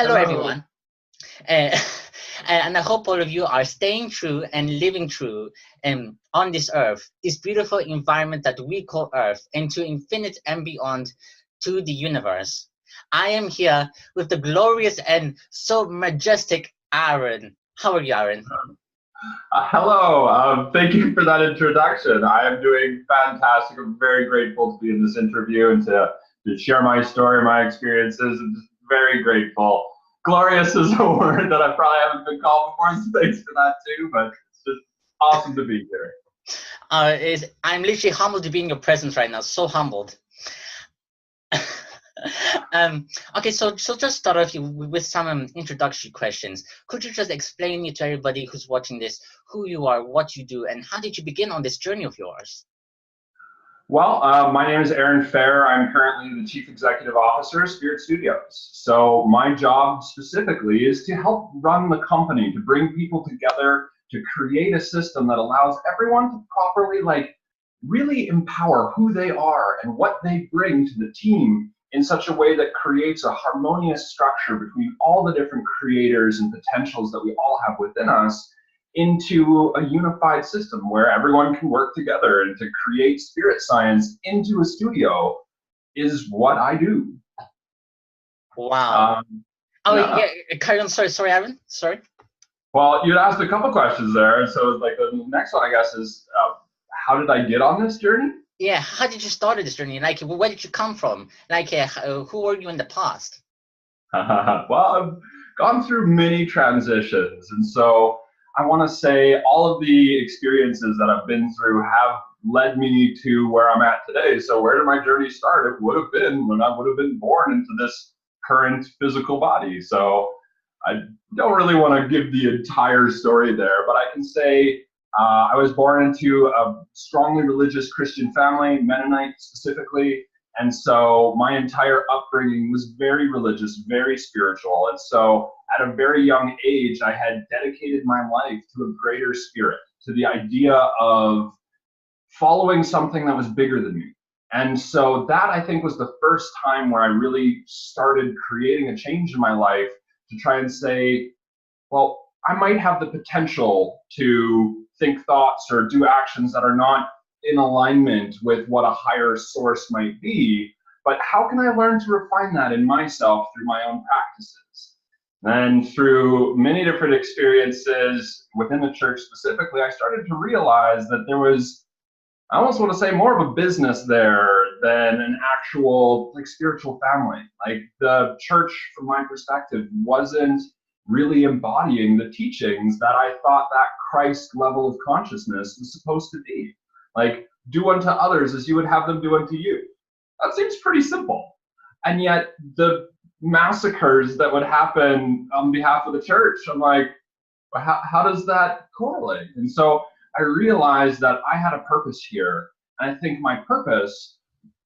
Hello, Hello. everyone. Uh, and I hope all of you are staying true and living true on this earth, this beautiful environment that we call Earth, and to infinite and beyond to the universe. I am here with the glorious and so majestic Aaron. How are you, Aaron? Hello. Thank you for that introduction. I am doing fantastic. I'm very grateful to be in this interview and to share my story, my experiences. I'm just very grateful. Glorious is a word that I probably haven't been called before, so thanks for that too, but it's just awesome to be here. I'm literally humbled to be in your presence right now, so humbled. Okay, so just start off with some introductory questions. Could you just explain to everybody who's watching this who you are, what you do, and how did you begin on this journey of yours? Well, my name is Aaron Fehr. I'm currently the Chief Executive Officer of Spirit Studios. So my job specifically is to help run the company, to bring people together, to create a system that allows everyone to properly, really empower who they are and what they bring to the team in such a way that creates a harmonious structure between all the different creators and potentials that we all have within us into a unified system where everyone can work together, and to create spirit science into a studio is what I do. Wow. Yeah, carry on. Sorry, Aaron. Sorry. Well, you'd asked a couple questions there, and so the next one, I guess, is how did I get on this journey? Yeah, how did you start this journey? Like, where did you come from? Like, who were you in the past? Well, I've gone through many transitions, and so I want to say all of the experiences that I've been through have led me to where I'm at today. So where did my journey start? It would have been when I would have been born into this current physical body. So I don't really want to give the entire story there, but I can say I was born into a strongly religious Christian family, Mennonite specifically. And so my entire upbringing was very religious, very spiritual. And so at a very young age, I had dedicated my life to a greater spirit, to the idea of following something that was bigger than me. And so that, I think, was the first time where I really started creating a change in my life to try and say, well, I might have the potential to think thoughts or do actions that are not in alignment with what a higher source might be, but how can I learn to refine that in myself through my own practices? And through many different experiences within the church specifically, I started to realize that there was, I almost want to say, more of a business there than an actual spiritual family. Like, the church, from my perspective, wasn't really embodying the teachings that I thought that Christ level of consciousness was supposed to be. Like, do unto others as you would have them do unto you. That seems pretty simple. And yet the massacres that would happen on behalf of the church, I'm like, how does that correlate? And so I realized that I had a purpose here. And I think my purpose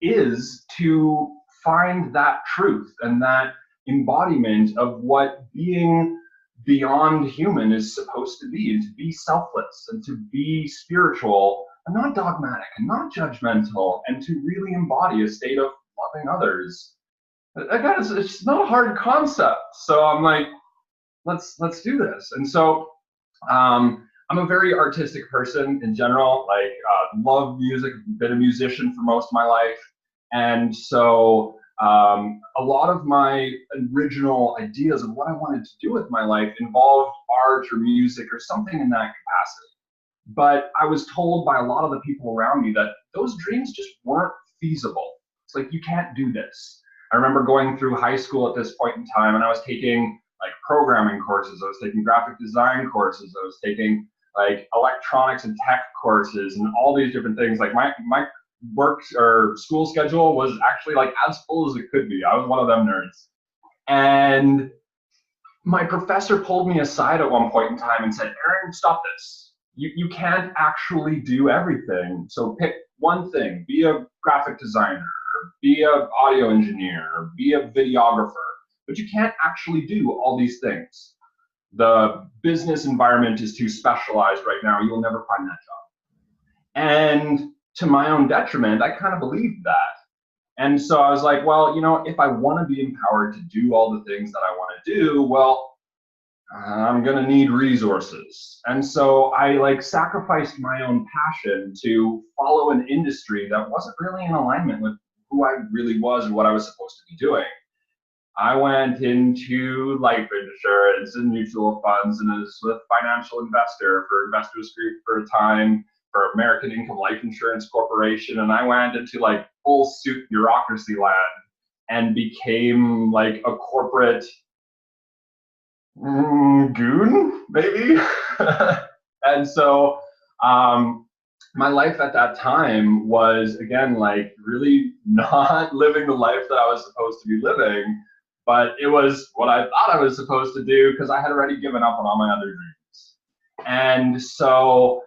is to find that truth and that embodiment of what being beyond human is supposed to be, and to be selfless and to be spiritual and not dogmatic and not judgmental, and to really embody a state of loving others. Again, it's not a hard concept. So I'm like, let's do this. And so I'm a very artistic person in general. Love music, been a musician for most of my life. And so a lot of my original ideas of what I wanted to do with my life involved art or music or something in that capacity. But I was told by a lot of the people around me that those dreams just weren't feasible. It's like, you can't do this. I remember going through high school at this point in time, and I was taking programming courses, I was taking graphic design courses, I was taking electronics and tech courses and all these different things. Like, my work or school schedule was actually as full as it could be. I was one of them nerds. And my professor pulled me aside at one point in time and said, Aaron, stop this. You can't actually do everything. So pick one thing, be a graphic designer, or be an audio engineer, or be a videographer, but you can't actually do all these things. The business environment is too specialized right now. You'll never find that job. And to my own detriment, I kind of believed that. And so I was like, well, if I want to be empowered to do all the things that I want to do, well, I'm going to need resources. And so I sacrificed my own passion to follow an industry that wasn't really in alignment with who I really was and what I was supposed to be doing. I went into life insurance and mutual funds and was a financial investor for Investors Group for a time, for American Income Life Insurance Corporation. And I went into full suit bureaucracy land and became a corporate goon, maybe. And so my life at that time was, again, really not living the life that I was supposed to be living, but it was what I thought I was supposed to do because I had already given up on all my other dreams. And so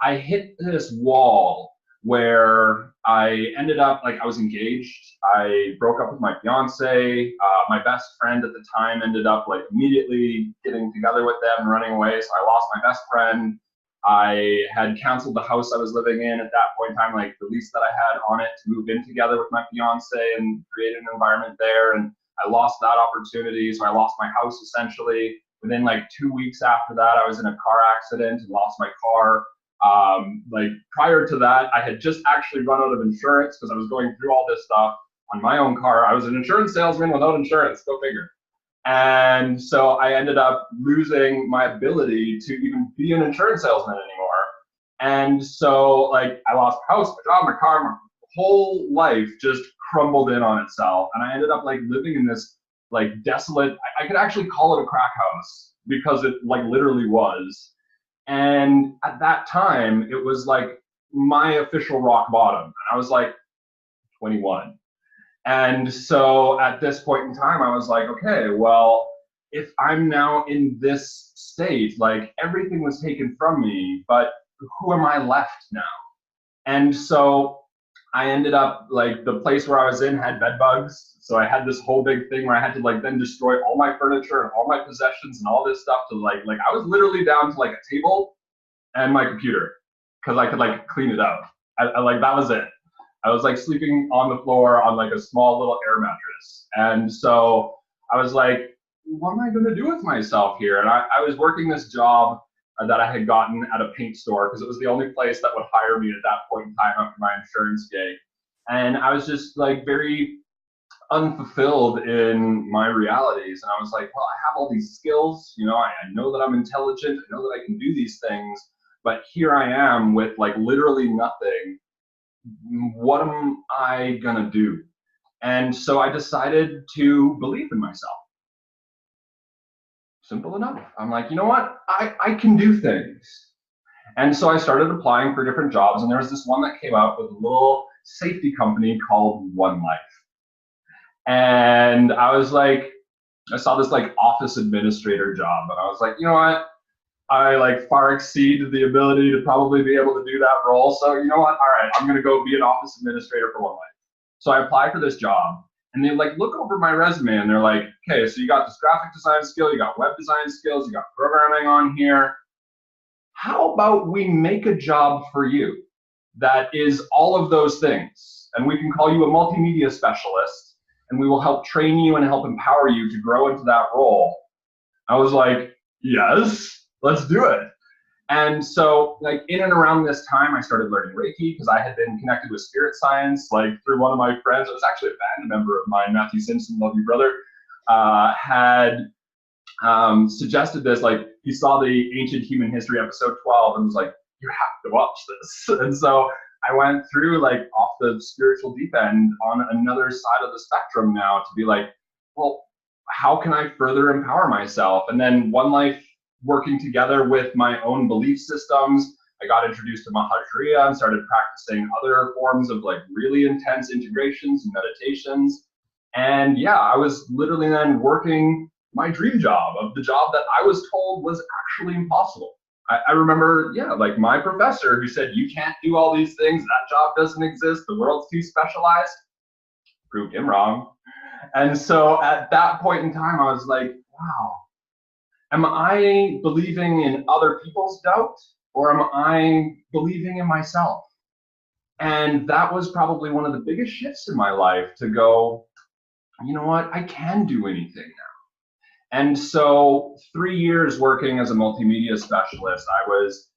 I hit this wall where I ended up, I was engaged. I broke up with my fiance. My best friend at the time ended up immediately getting together with them and running away. So I lost my best friend. I had canceled the house I was living in at that point in time, the lease that I had on it, to move in together with my fiance and create an environment there. And I lost that opportunity. So I lost my house essentially. Within 2 weeks after that, I was in a car accident and lost my car. Prior to that, I had just actually run out of insurance because I was going through all this stuff on my own car. I was an insurance salesman without insurance, go figure. And so I ended up losing my ability to even be an insurance salesman anymore. And so I lost my house, my job, my car, my whole life just crumbled in on itself. And I ended up living in this desolate, I could actually call it a crack house because it literally was. And at that time, it was my official rock bottom. And I was 21. And so at this point in time, I was okay, well, if I'm now in this state, everything was taken from me, but who am I left now? And so I ended up, the place where I was in had bed bugs. So I had this whole big thing where I had to then destroy all my furniture and all my possessions and all this stuff to I was literally down to a table and my computer because I could clean it out. I that was it. I was sleeping on the floor on a small little air mattress. And so I was what am I going to do with myself here? And I was working this job that I had gotten at a paint store because it was the only place that would hire me at that point in time after my insurance gig. And I was just very unfulfilled in my realities. And I was well, I have all these skills, I know that I'm intelligent, I know that I can do these things, but here I am with literally nothing. What am I gonna do? And so I decided to believe in myself. Simple enough. I'm you know what? I can do things. And so I started applying for different jobs, and there was this one that came up with a little safety company called One Life. And I was I saw this office administrator job, and I was you know what? I far exceed the ability to probably be able to do that role. So you know what? All right, I'm gonna go be an office administrator for One Life. So I applied for this job, and they look over my resume, and they're okay, so you got this graphic design skill, you got web design skills, you got programming on here. How about we make a job for you that is all of those things, and we can call you a multimedia specialist, and we will help train you and help empower you to grow into that role. I was yes. Let's do it. And so in and around this time, I started learning Reiki because I had been connected with spirit science through one of my friends. It was actually a band member of mine, Matthew Simpson, love you brother, had suggested this. He saw the Ancient Human History episode 12 and was you have to watch this. And so I went through off the spiritual deep end on another side of the spectrum now to be well, how can I further empower myself? And then One Life, working together with my own belief systems, I got introduced to Mahajriya and started practicing other forms of really intense integrations and meditations. And yeah, I was literally then working my dream job of the job that I was told was actually impossible. I remember, my professor who said, you can't do all these things, that job doesn't exist, the world's too specialized, proved him wrong. And so at that point in time, I was wow, am I believing in other people's doubt, or am I believing in myself? And that was probably one of the biggest shifts in my life, to go, you know what, I can do anything now. And so 3 years working as a multimedia specialist, I was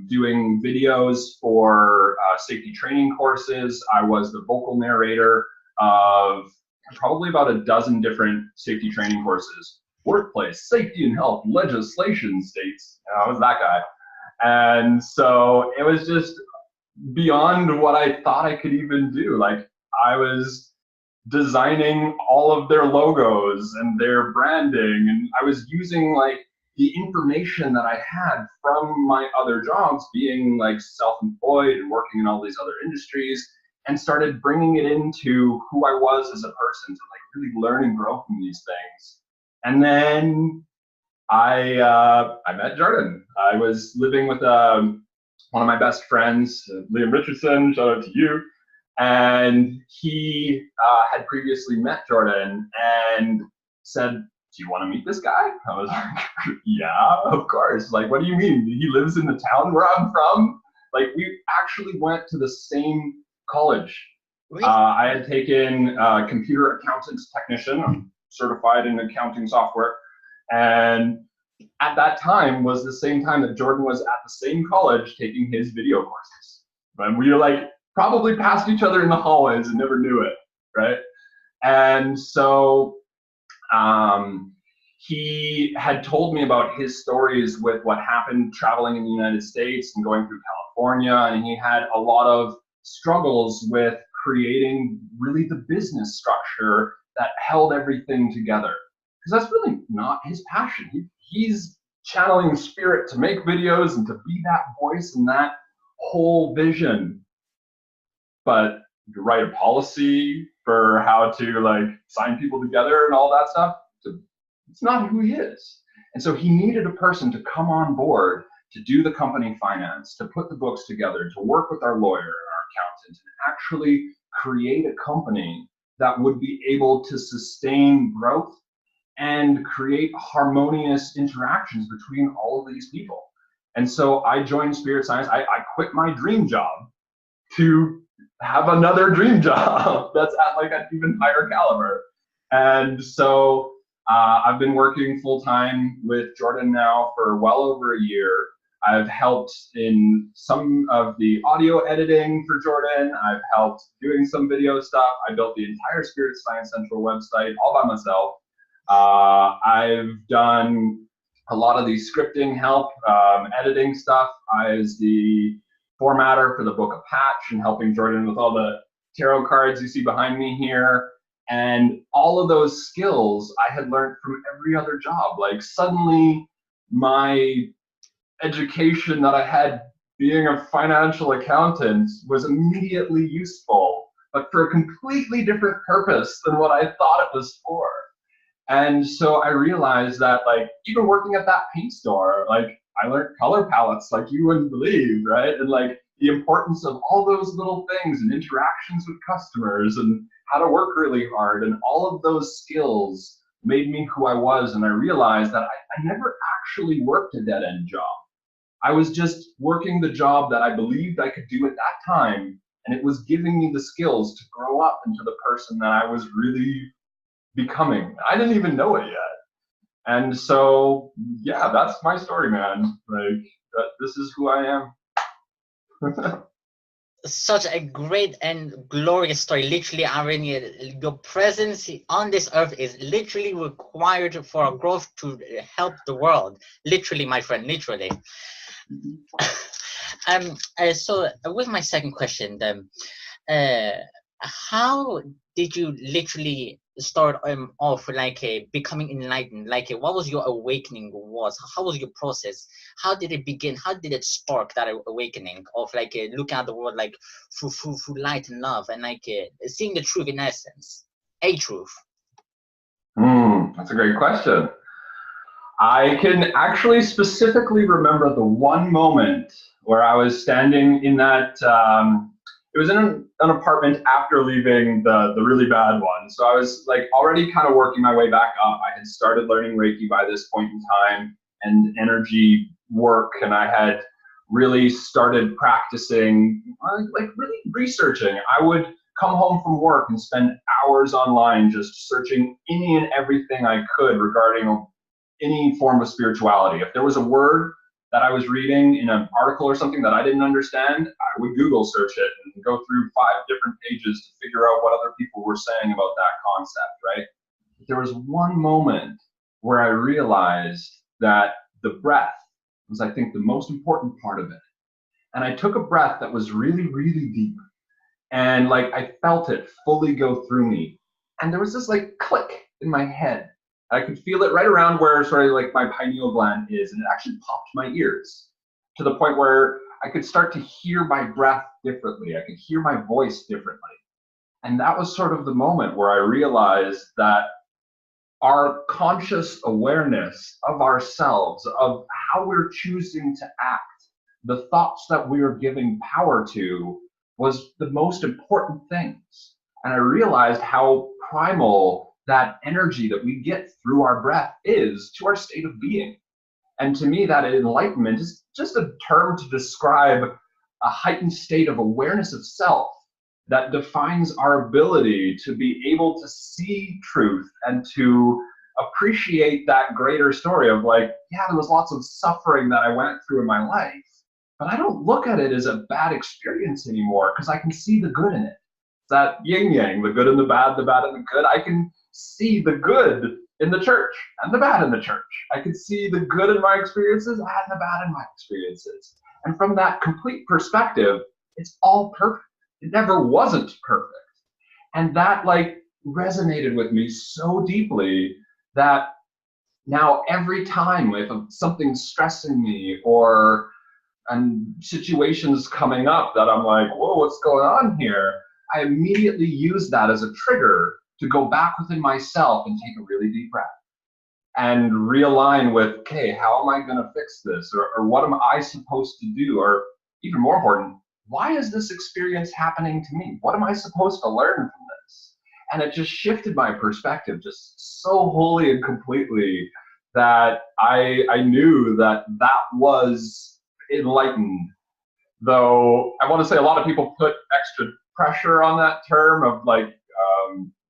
doing videos for safety training courses. I was the vocal narrator of probably about a dozen different safety training courses. Workplace safety and health legislation states. I was that guy. And so it was just beyond what I thought I could even do. Like, I was designing all of their logos and their branding, and I was using like the information that I had from my other jobs, being like self-employed and working in all these other industries, and started bringing it into who I was as a person, to like really learn and grow from these things. And then I met Jordan. I was living with one of my best friends, Liam Richardson, shout out to you. And he had previously met Jordan and said, do you want to meet this guy? I was like, yeah, of course. Like, what do you mean? He lives in the town where I'm from? Like, we actually went to the same college. Really? I had taken computer accountants technician. I'm certified in accounting software. And at that time was the same time that Jordan was at the same college taking his video courses. And we were like, probably passed each other in the hallways and never knew it, right? And so he had told me about his stories with what happened traveling in the United States and going through California, and he had a lot of struggles with creating really the business structure that held everything together. Because that's really not his passion. He's channeling spirit to make videos and to be that voice and that whole vision. But to write a policy for how to like sign people together and all that stuff, it's not who he is. And so he needed a person to come on board to do the company finance, to put the books together, to work with our lawyer and our accountant, and actually create a company that would be able to sustain growth and create harmonious interactions between all of these people. And so I joined Spirit Science. I quit my dream job to have another dream job that's at like an even higher caliber. And so I've been working full time with Jordan now for well over a year. I've helped in some of the audio editing for Jordan. I've helped doing some video stuff. I built the entire Spirit Science Central website all by myself. I've done a lot of the scripting help, editing stuff. I was the formatter for the Book of Patch and helping Jordan with all the tarot cards you see behind me here. And all of those skills I had learned from every other job. Like, suddenly my education that I had being a financial accountant was immediately useful, but for a completely different purpose than what I thought it was for. And so I realized that, like, even working at that paint store, like, I learned color palettes like you wouldn't believe, right? And like the importance of all those little things and interactions with customers and how to work really hard, and all of those skills made me who I was. And I realized that I never actually worked a dead-end job. I was just working the job that I believed I could do at that time, and it was giving me the skills to grow up into the person that I was really becoming. I didn't even know it yet. And so, yeah, that's my story, man. Like, this is who I am. Such a great and glorious story. Literally, Aaron, your presence on this earth is literally required for our growth to help the world. Literally, my friend, literally. So with my second question, how did you literally start off like becoming enlightened? Like, what was your awakening? How was your process? How did it begin? How did it spark that awakening of like looking at the world like through light and love, and like seeing the truth in essence, a truth? That's a great question. I can actually specifically remember the one moment where I was standing in that, it was in an apartment after leaving the really bad one. So I was like already kind of working my way back up. I had started learning Reiki by this point in time and energy work, and I had really started practicing, like really researching. I would come home from work and spend hours online just searching any and everything I could regarding any form of spirituality. If there was a word that I was reading in an article or something that I didn't understand, I would Google search it and go through 5 different pages to figure out what other people were saying about that concept, right? But there was one moment where I realized that the breath was, I think, the most important part of it. And I took a breath that was really, really deep. And like I felt it fully go through me. And there was this like click in my head. I could feel it right around where sort of like my pineal gland is. And it actually popped my ears to the point where I could start to hear my breath differently. I could hear my voice differently. And that was sort of the moment where I realized that our conscious awareness of ourselves, of how we're choosing to act, the thoughts that we are giving power to, was the most important things. And I realized how primal that energy that we get through our breath is to our state of being. And to me, that enlightenment is just a term to describe a heightened state of awareness of self that defines our ability to be able to see truth and to appreciate that greater story of like, yeah, there was lots of suffering that I went through in my life, but I don't look at it as a bad experience anymore because I can see the good in it. That yin yang, the good and the bad and the good. I can see the good in the church and the bad in the church. I can see the good in my experiences and the bad in my experiences. And from that complete perspective, it's all perfect. It never wasn't perfect. And that like resonated with me so deeply that now every time if something's stressing me or situations coming up that I'm like, whoa, what's going on here? I immediately use that as a trigger to go back within myself and take a really deep breath and realign with, okay, how am I going to fix this? Or what am I supposed to do? Or even more important, why is this experience happening to me? What am I supposed to learn from this? And it just shifted my perspective just so wholly and completely that I knew that that was enlightened. Though I want to say a lot of people put extra pressure on that term of like,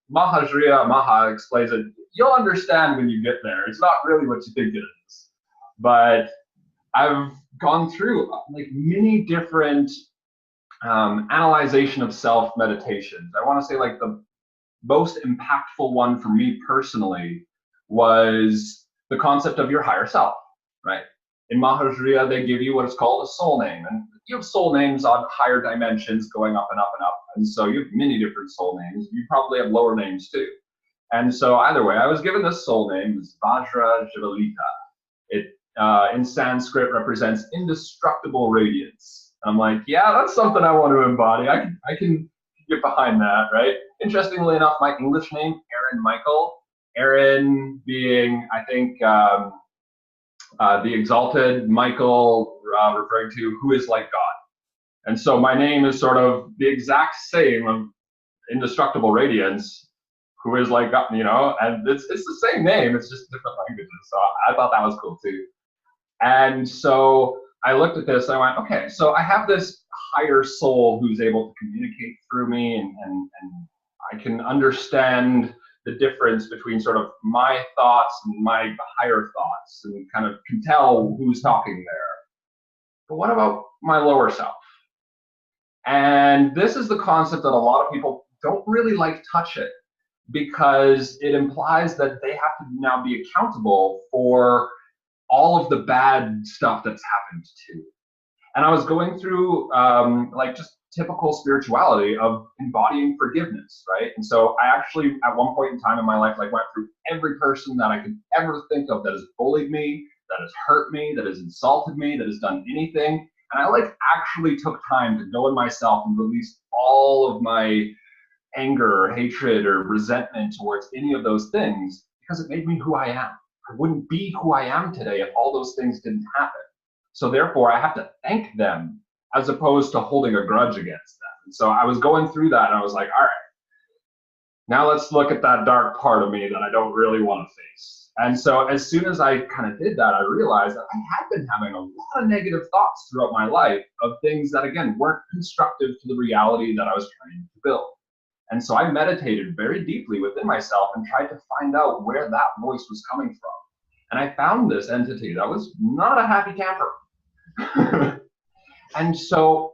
Mahajriya Maha explains it, you'll understand when you get there. It's not really what you think it is. But I've gone through like many different analyzation of self meditations. I want to say like the most impactful one for me personally was the concept of your higher self, right? In Mahajriya, they give you what is called a soul name. And you have soul names on higher dimensions going up and up and up. And so you have many different soul names. You probably have lower names too. And so either way, I was given this soul name, it's Vajra Jivalita. It in Sanskrit represents indestructible radiance. I'm like, yeah, that's something I want to embody. I can get behind that, right? Interestingly enough, my English name, Aaron Michael, Aaron being, I think, the exalted, Michael referring to who is like God. And so my name is sort of the exact same of indestructible radiance, who is like God, you know, and it's the same name, it's just different languages. So I thought that was cool too. And so I looked at this and I went, okay, so I have this higher soul who's able to communicate through me and I can understand the difference between sort of my thoughts and my higher thoughts and kind of can tell who's talking there. But what about my lower self? And this is the concept that a lot of people don't really like touch it because it implies that they have to now be accountable for all of the bad stuff that's happened too. And I was going through like just typical spirituality of embodying forgiveness, right? And so I actually, at one point in time in my life, like went through every person that I could ever think of that has bullied me, that has hurt me, that has insulted me, that has done anything. And I like actually took time to go in myself and release all of my anger or hatred or resentment towards any of those things because it made me who I am. I wouldn't be who I am today if all those things didn't happen. So therefore, I have to thank them as opposed to holding a grudge against them. And so I was going through that and I was like, all right, Now let's look at that dark part of me that I don't really want to face. And so as soon as I kind of did that, I realized that I had been having a lot of negative thoughts throughout my life of things that, again, weren't constructive to the reality that I was trying to build. And so I meditated very deeply within myself and tried to find out where that voice was coming from. And I found this entity that was not a happy camper. And so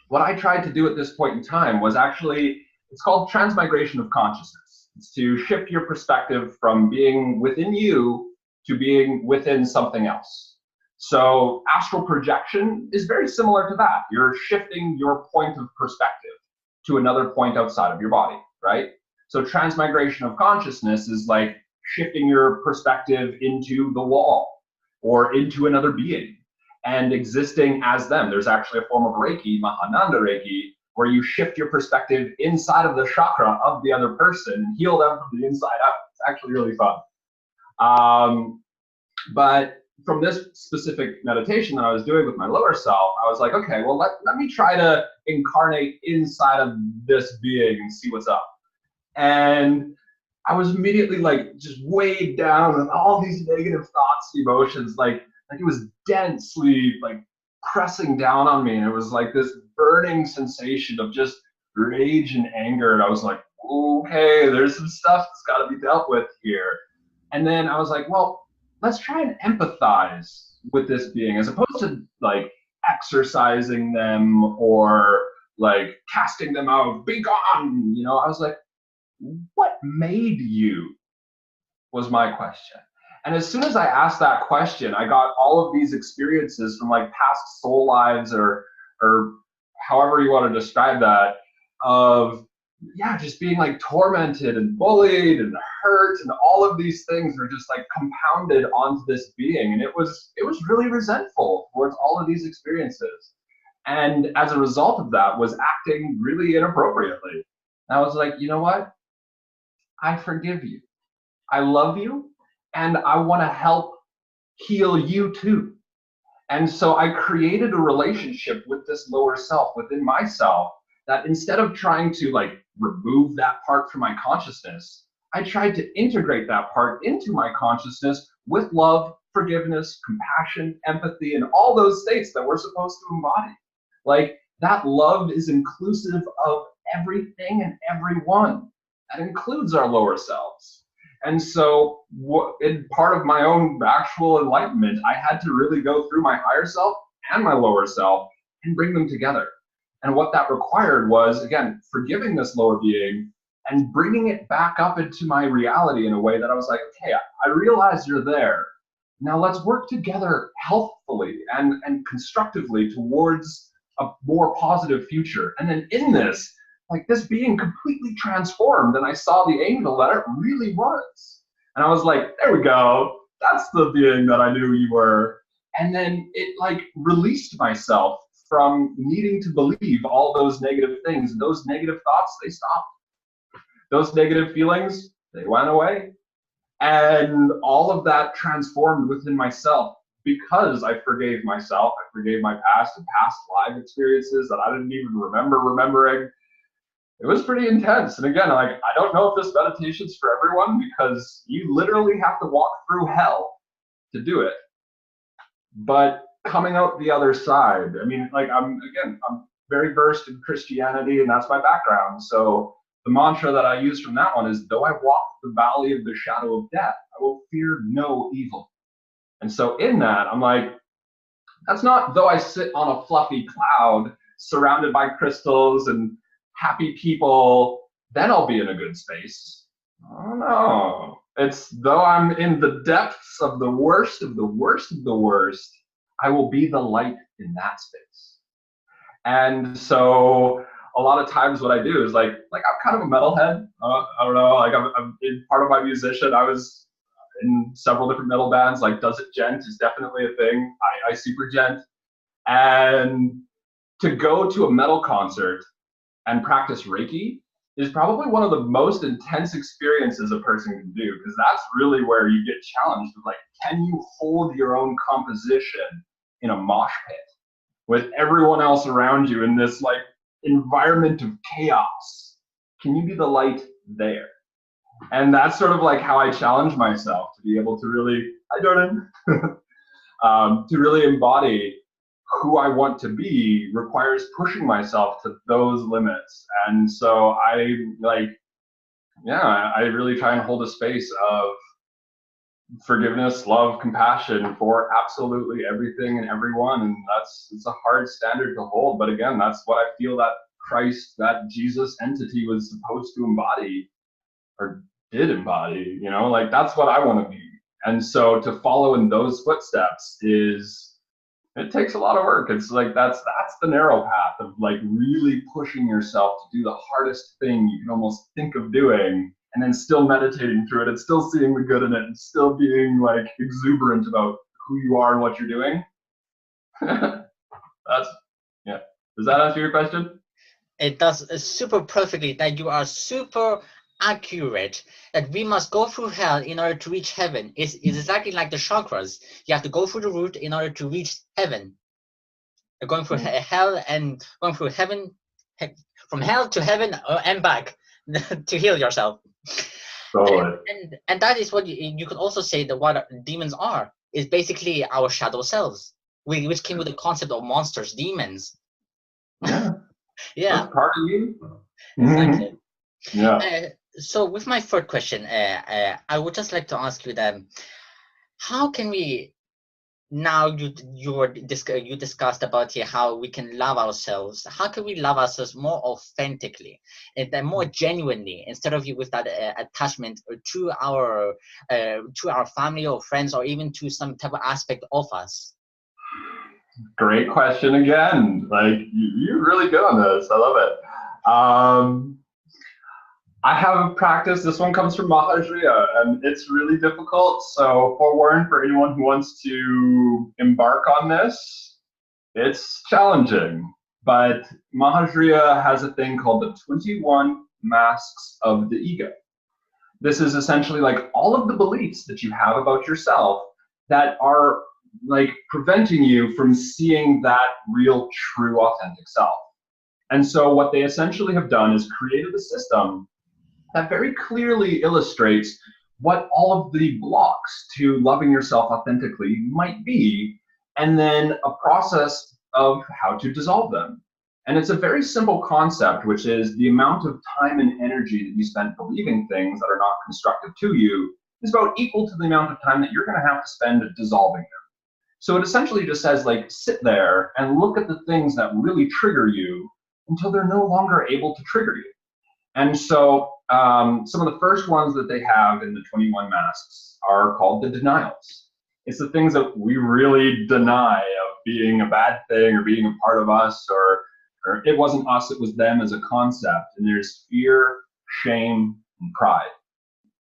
what I tried to do at this point in time was actually, it's called Transmigration of Consciousness. It's to shift your perspective from being within you to being within something else. So astral projection is very similar to that. You're shifting your point of perspective to another point outside of your body, right? So transmigration of consciousness is like shifting your perspective into the wall or into another being and existing as them. There's actually a form of Reiki, Mahananda Reiki, where you shift your perspective inside of the chakra of the other person, heal them from the inside out. It's actually really fun. But from this specific meditation that I was doing with my lower self, I was like, okay, well, let me try to incarnate inside of this being and see what's up. And I was immediately like just weighed down with all these negative thoughts, emotions, like it was densely like pressing down on me. And it was like this burning sensation of just rage and anger. And I was like, okay, there's some stuff that's got to be dealt with here. And then I was like, well, let's try and empathize with this being as opposed to like exercising them or like casting them out, be gone. You know, I was like, what made you was my question. And as soon as I asked that question, I got all of these experiences from like past soul lives or however you want to describe that, of yeah, just being like tormented and bullied and hurt, and all of these things are just like compounded onto this being. And it was really resentful towards all of these experiences. And as a result of that, was acting really inappropriately. And I was like, you know what? I forgive you. I love you. And I want to help heal you too. And so I created a relationship with this lower self within myself that instead of trying to like remove that part from my consciousness, I tried to integrate that part into my consciousness with love, forgiveness, compassion, empathy, and all those states that we're supposed to embody. Like that love is inclusive of everything and everyone. That includes our lower selves. And so in part of my own actual enlightenment, I had to really go through my higher self and my lower self and bring them together. And what that required was, again, forgiving this lower being and bringing it back up into my reality in a way that I was like, okay, I realize you're there. Now let's work together healthfully and constructively towards a more positive future. And then in this, like this being completely transformed, and I saw the angel that it really was. And I was like, there we go. That's the being that I knew you were. And then it like released myself from needing to believe all those negative things. Those negative thoughts, they stopped. Those negative feelings, they went away. And all of that transformed within myself because I forgave myself. I forgave my past and past life experiences that I didn't even remember remembering. It was pretty intense. And again, like, I don't know if this meditation's for everyone because you literally have to walk through hell to do it. But coming out the other side, I mean, like, I'm very versed in Christianity and that's my background. So the mantra that I use from that one is, though I walk the valley of the shadow of death, I will fear no evil. And so in that, I'm like, that's not though I sit on a fluffy cloud surrounded by crystals and happy people, then I'll be in a good space. Oh no. It's though I'm in the depths of the worst of the worst of the worst, I will be the light in that space. And so a lot of times what I do is like I'm kind of a metalhead. I don't know, like I'm in part of my musician. I was in several different metal bands, like Does It Gent is definitely a thing. I super gent. And to go to a metal concert and practice Reiki is probably one of the most intense experiences a person can do, because that's really where you get challenged with like, can you hold your own composition in a mosh pit with everyone else around you in this like environment of chaos? Can you be the light there? And that's sort of like how I challenge myself to be able to really, hi Jordan, to really embody who I want to be requires pushing myself to those limits. And so I like, yeah, I really try and hold a space of forgiveness, love, compassion for absolutely everything and everyone. And it's a hard standard to hold. But again, that's what I feel that Christ, that Jesus entity was supposed to embody or did embody, you know, like that's what I want to be. And so to follow in those footsteps it takes a lot of work. It's like that's the narrow path of like really pushing yourself to do the hardest thing you can almost think of doing, and then still meditating through it and still seeing the good in it and still being like exuberant about who you are and what you're doing. That's, yeah. Does that answer your question? It does super perfectly. That you are super accurate, that we must go through hell in order to reach heaven. It's exactly like the chakras. You have to go through the root in order to reach heaven. You're going through hell and going through heaven, from hell to heaven and back to heal yourself. Totally. And that is what you could also say that what demons are, is basically our shadow selves, which came with the concept of monsters, demons. Yeah. Yeah. That's part of you. Exactly. Yeah. So with my third question, I would just like to ask you that, how can we, now you discussed about here how we can love ourselves. How can we love ourselves more authentically and then more genuinely, instead of with that attachment to our family or friends, or even to some type of aspect of us? Great question again. Like you're really good on this. I love it. I have a practice. This one comes from Mahajriya, and it's really difficult. So forewarned for anyone who wants to embark on this, it's challenging. But Mahajriya has a thing called the 21 masks of the ego. This is essentially like all of the beliefs that you have about yourself that are like preventing you from seeing that real, true, authentic self. And so what they essentially have done is created a system that very clearly illustrates what all of the blocks to loving yourself authentically might be, and then a process of how to dissolve them. And it's a very simple concept, which is the amount of time and energy that you spend believing things that are not constructive to you is about equal to the amount of time that you're going to have to spend dissolving them. So it essentially just says, like, sit there and look at the things that really trigger you until they're no longer able to trigger you. And so some of the first ones that they have in the 21 masks are called the denials. It's the things that we really deny of being a bad thing or being a part of us, or it wasn't us, it was them as a concept. And there's fear, shame, and pride.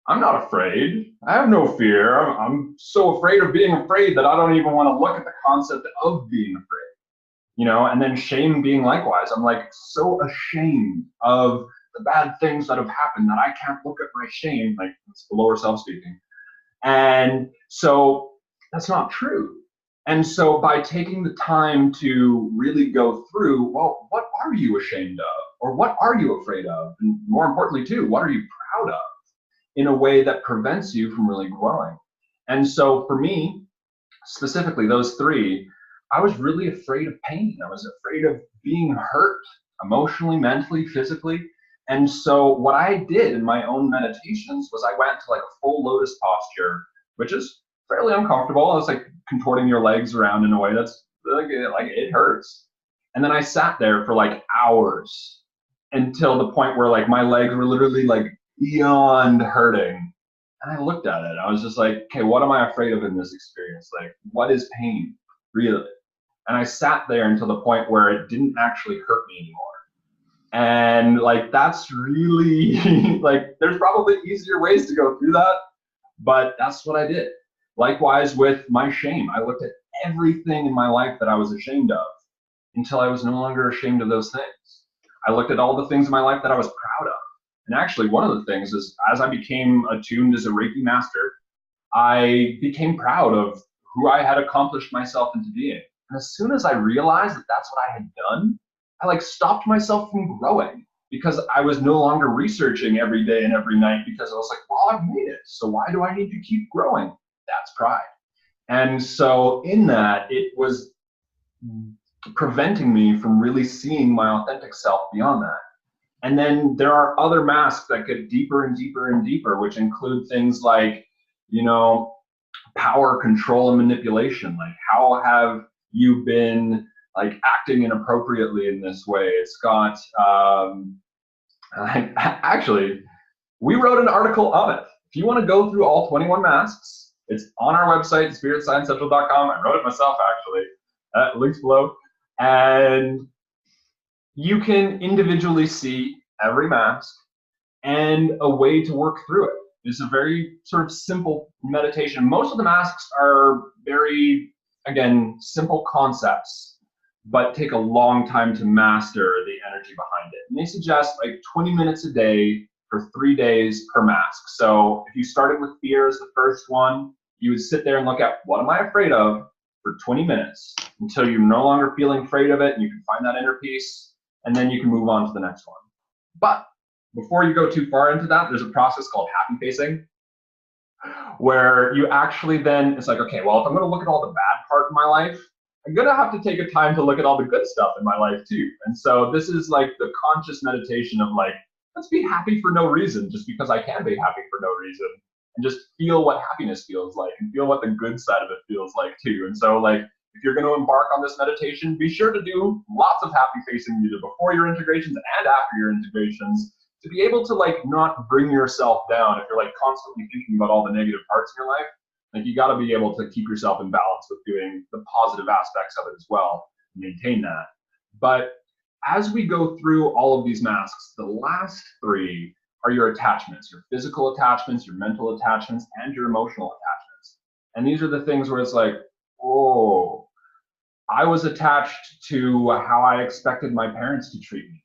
I'm not afraid. I have no fear. I'm so afraid of being afraid that I don't even want to look at the concept of being afraid. You know, and then shame being likewise. I'm like so ashamed of the bad things that have happened that I can't look at my shame. Like, it's the lower self speaking. And so that's not true. And so by taking the time to really go through, well, what are you ashamed of? Or what are you afraid of? And more importantly too, what are you proud of? In a way that prevents you from really growing. And so for me, specifically those three, I was really afraid of pain. I was afraid of being hurt emotionally, mentally, physically. And so what I did in my own meditations was I went to like a full lotus posture, which is fairly uncomfortable. It's like contorting your legs around in a way that's like it hurts. And then I sat there for like hours until the point where like my legs were literally like beyond hurting. And I looked at it. I was just like, okay, what am I afraid of in this experience? Like, what is pain, really? And I sat there until the point where it didn't actually hurt me anymore. And like, that's really like, there's probably easier ways to go through that, but that's what I did. Likewise with my shame, I looked at everything in my life that I was ashamed of until I was no longer ashamed of those things. I looked at all the things in my life that I was proud of. And actually, one of the things is, as I became attuned as a Reiki master, I became proud of who I had accomplished myself into being. And as soon as I realized that that's what I had done, I like stopped myself from growing, because I was no longer researching every day and every night, because I was like, well, I've made it, so why do I need to keep growing? That's pride. And so in that, it was preventing me from really seeing my authentic self beyond that. And then there are other masks that get deeper and deeper and deeper, which include things like, you know, power, control, and manipulation. Like, how have you been like acting inappropriately in this way? It's got, actually, we wrote an article on it. If you want to go through all 21 masks, it's on our website, spiritsciencecentral.com. I wrote it myself, actually. Links below. And you can individually see every mask and a way to work through it. It's a very sort of simple meditation. Most of the masks are very, again, simple concepts, but take a long time to master the energy behind it. And they suggest like 20 minutes a day for 3 days per mask. So if you started with fear as the first one, you would sit there and look at, what am I afraid of, for 20 minutes until you're no longer feeling afraid of it and you can find that inner peace, and then you can move on to the next one. But before you go too far into that, there's a process called happy facing, where you actually then, it's like, okay, well, if I'm going to look at all the bad part in my life, I'm going to have to take a time to look at all the good stuff in my life too. And so this is like the conscious meditation of like, let's be happy for no reason, just because I can be happy for no reason, and just feel what happiness feels like and feel what the good side of it feels like too. And so like, if you're going to embark on this meditation, be sure to do lots of happy facing either before your integrations and after your integrations, to be able to like not bring yourself down. If you're like constantly thinking about all the negative parts in your life, like you got to be able to keep yourself in balance with doing the positive aspects of it as well, maintain that. But as we go through all of these masks, the last 3 are your attachments, your physical attachments, your mental attachments, and your emotional attachments. And these are the things where it's like, oh, I was attached to how I expected my parents to treat me.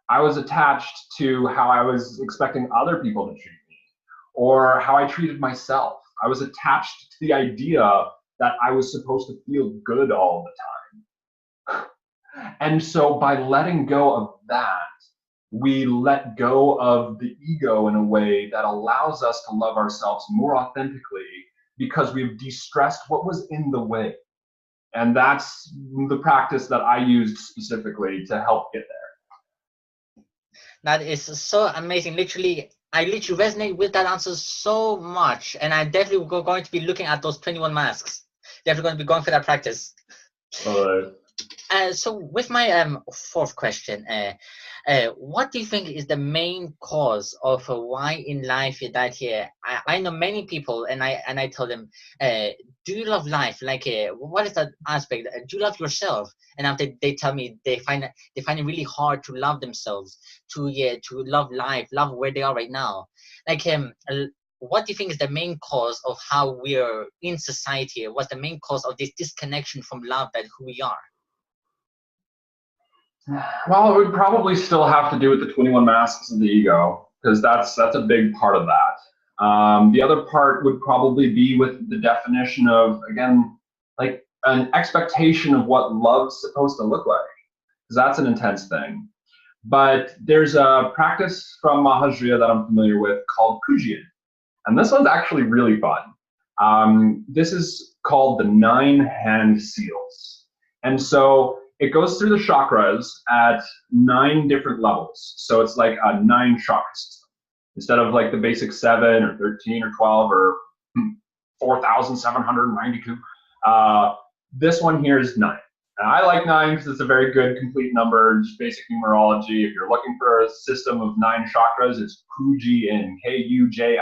I was attached to how I was expecting other people to treat me, or how I treated myself. I was attached to the idea that I was supposed to feel good all the time. And so by letting go of that, we let go of the ego in a way that allows us to love ourselves more authentically, because we've de-stressed what was in the way. And that's the practice that I used specifically to help get there. That is so amazing. Literally, I literally resonate with that answer so much. And I definitely going to be looking at those 21 masks. Definitely going to be going for that practice. All right. So with my 4th question, what do you think is the main cause of why in life you died here? I know many people, and I tell them, do you love life? Like, what is that aspect? Do you love yourself? And after they tell me they find it really hard to love themselves, to love life, love where they are right now. Like, what do you think is the main cause of how we're in society? What's the main cause of this disconnection from love, that who we are? Well, it would probably still have to do with the 21 masks of the ego, because that's a big part of that. The other part would probably be with the definition of, again, like an expectation of what love's supposed to look like, because that's an intense thing. But there's a practice from Mahajriya that I'm familiar with called Kujian, and this one's actually really fun. This is called the 9 hand seals, and so it goes through the chakras at 9 different levels. So it's like a 9 chakra system. Instead of like the basic 7 or 13 or 12 or 4,792, this one here is 9. And I like 9 because it's a very good complete number, just basic numerology. If you're looking for a system of 9 chakras, it's Kujiin, Kujin.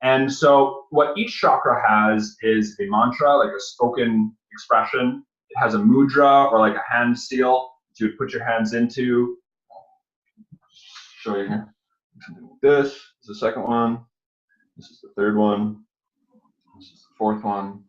And so what each chakra has is a mantra, like a spoken expression. It has a mudra, or like a hand seal that you would put your hands into. Show you here. Something like this. This is the second one. This is the third one. This is the 4th one.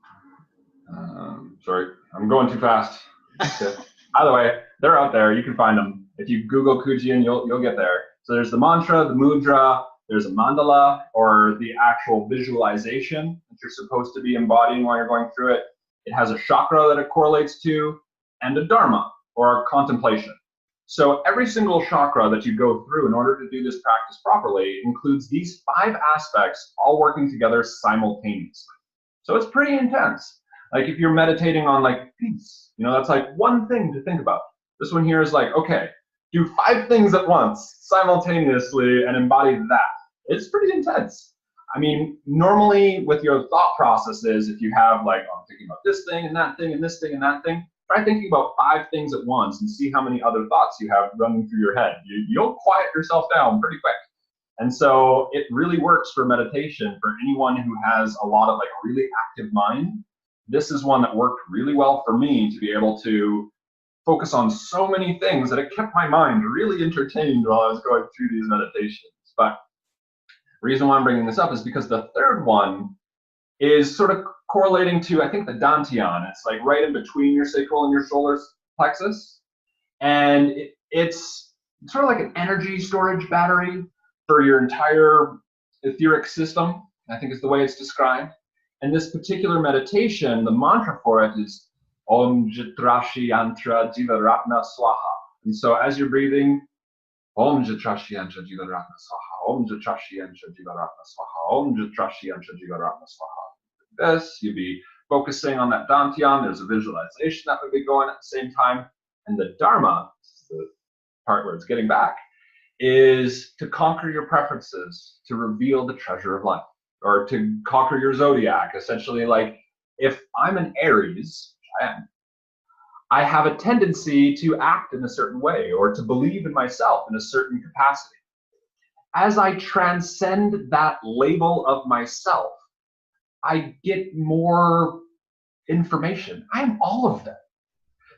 Sorry, I'm going too fast. Okay. Either way, they're out there. You can find them. If you Google Kujian, you'll get there. So there's the mantra, the mudra. There's a mandala, or the actual visualization that you're supposed to be embodying while you're going through it. It has a chakra that it correlates to, and a dharma, or a contemplation. So every single chakra that you go through in order to do this practice properly includes these 5 aspects all working together simultaneously. So it's pretty intense. Like if you're meditating on like peace, that's like one thing to think about. This one here is like, okay, do 5 things at once simultaneously and embody that. It's pretty intense. I mean, normally with your thought processes, if you have like, oh, I'm thinking about this thing and that thing and this thing and that thing, try thinking about 5 things at once and see how many other thoughts you have running through your head. You'll quiet yourself down pretty quick. And so it really works for meditation for anyone who has a lot of like a really active mind. This is one that worked really well for me to be able to focus on so many things that it kept my mind really entertained while I was going through these meditations. But the reason why I'm bringing this up is because the third one is sort of correlating to, I think, the Dantian. It's like right in between your sacral and your solar plexus. And it's sort of like an energy storage battery for your entire etheric system, I think is the way it's described. And this particular meditation, the mantra for it is Om Jitrashi Yantra Jivaratna Swaha. And so as you're breathing, Om Jitrashi Yantra Jivaratna Swaha, Om Jitrashi Yantra Jivaratna Swaha, Om Jitrashi Yantra Jivaratna Swaha. This, you'd be focusing on that Dantian. There's a visualization that would be going at the same time. And the Dharma, the part where it's getting back, is to conquer your preferences, to reveal the treasure of life, or to conquer your zodiac. Essentially, like if I'm an Aries, which I am, I have a tendency to act in a certain way or to believe in myself in a certain capacity. As I transcend that label of myself, I get more information. I'm all of them.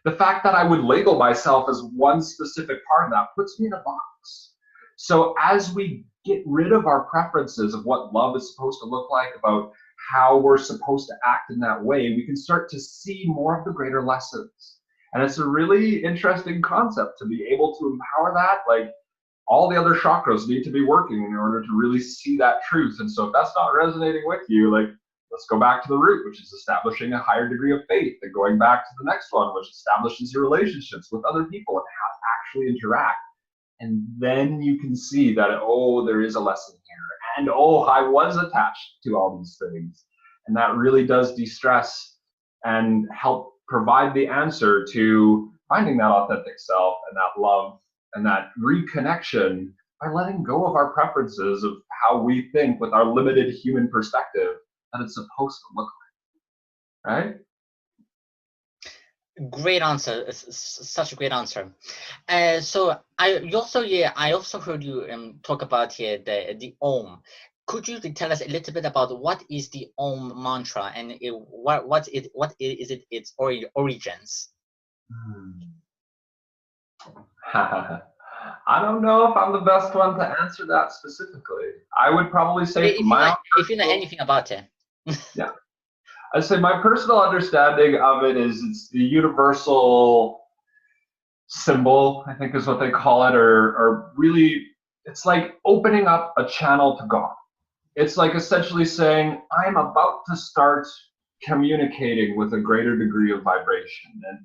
The fact that I would label myself as one specific part of that puts me in a box. So as we get rid of our preferences of what love is supposed to look like, about how we're supposed to act in that way, we can start to see more of the greater lessons. And it's a really interesting concept to be able to empower that. Like all the other chakras need to be working in order to really see that truth. And so if that's not resonating with you, like let's go back to the root, which is establishing a higher degree of faith, and going back to the next one, which establishes your relationships with other people and how to actually interact. And then you can see that, oh, there is a lesson here. And oh, I was attached to all these things. And that really does de-stress and help provide the answer to finding that authentic self and that love and that reconnection by letting go of our preferences of how we think with our limited human perspective that it's supposed to look like, right? Great answer. Such a great answer. So I also heard you talk about here the Om. Could you tell us a little bit about what is the Om mantra and what is it its origins? I don't know if I'm the best one to answer that specifically. I would probably say if you know anything about it. Yeah. I'd say my personal understanding of it is it's the universal symbol, I think is what they call it, or really, it's like opening up a channel to God. It's like essentially saying, I'm about to start communicating with a greater degree of vibration. And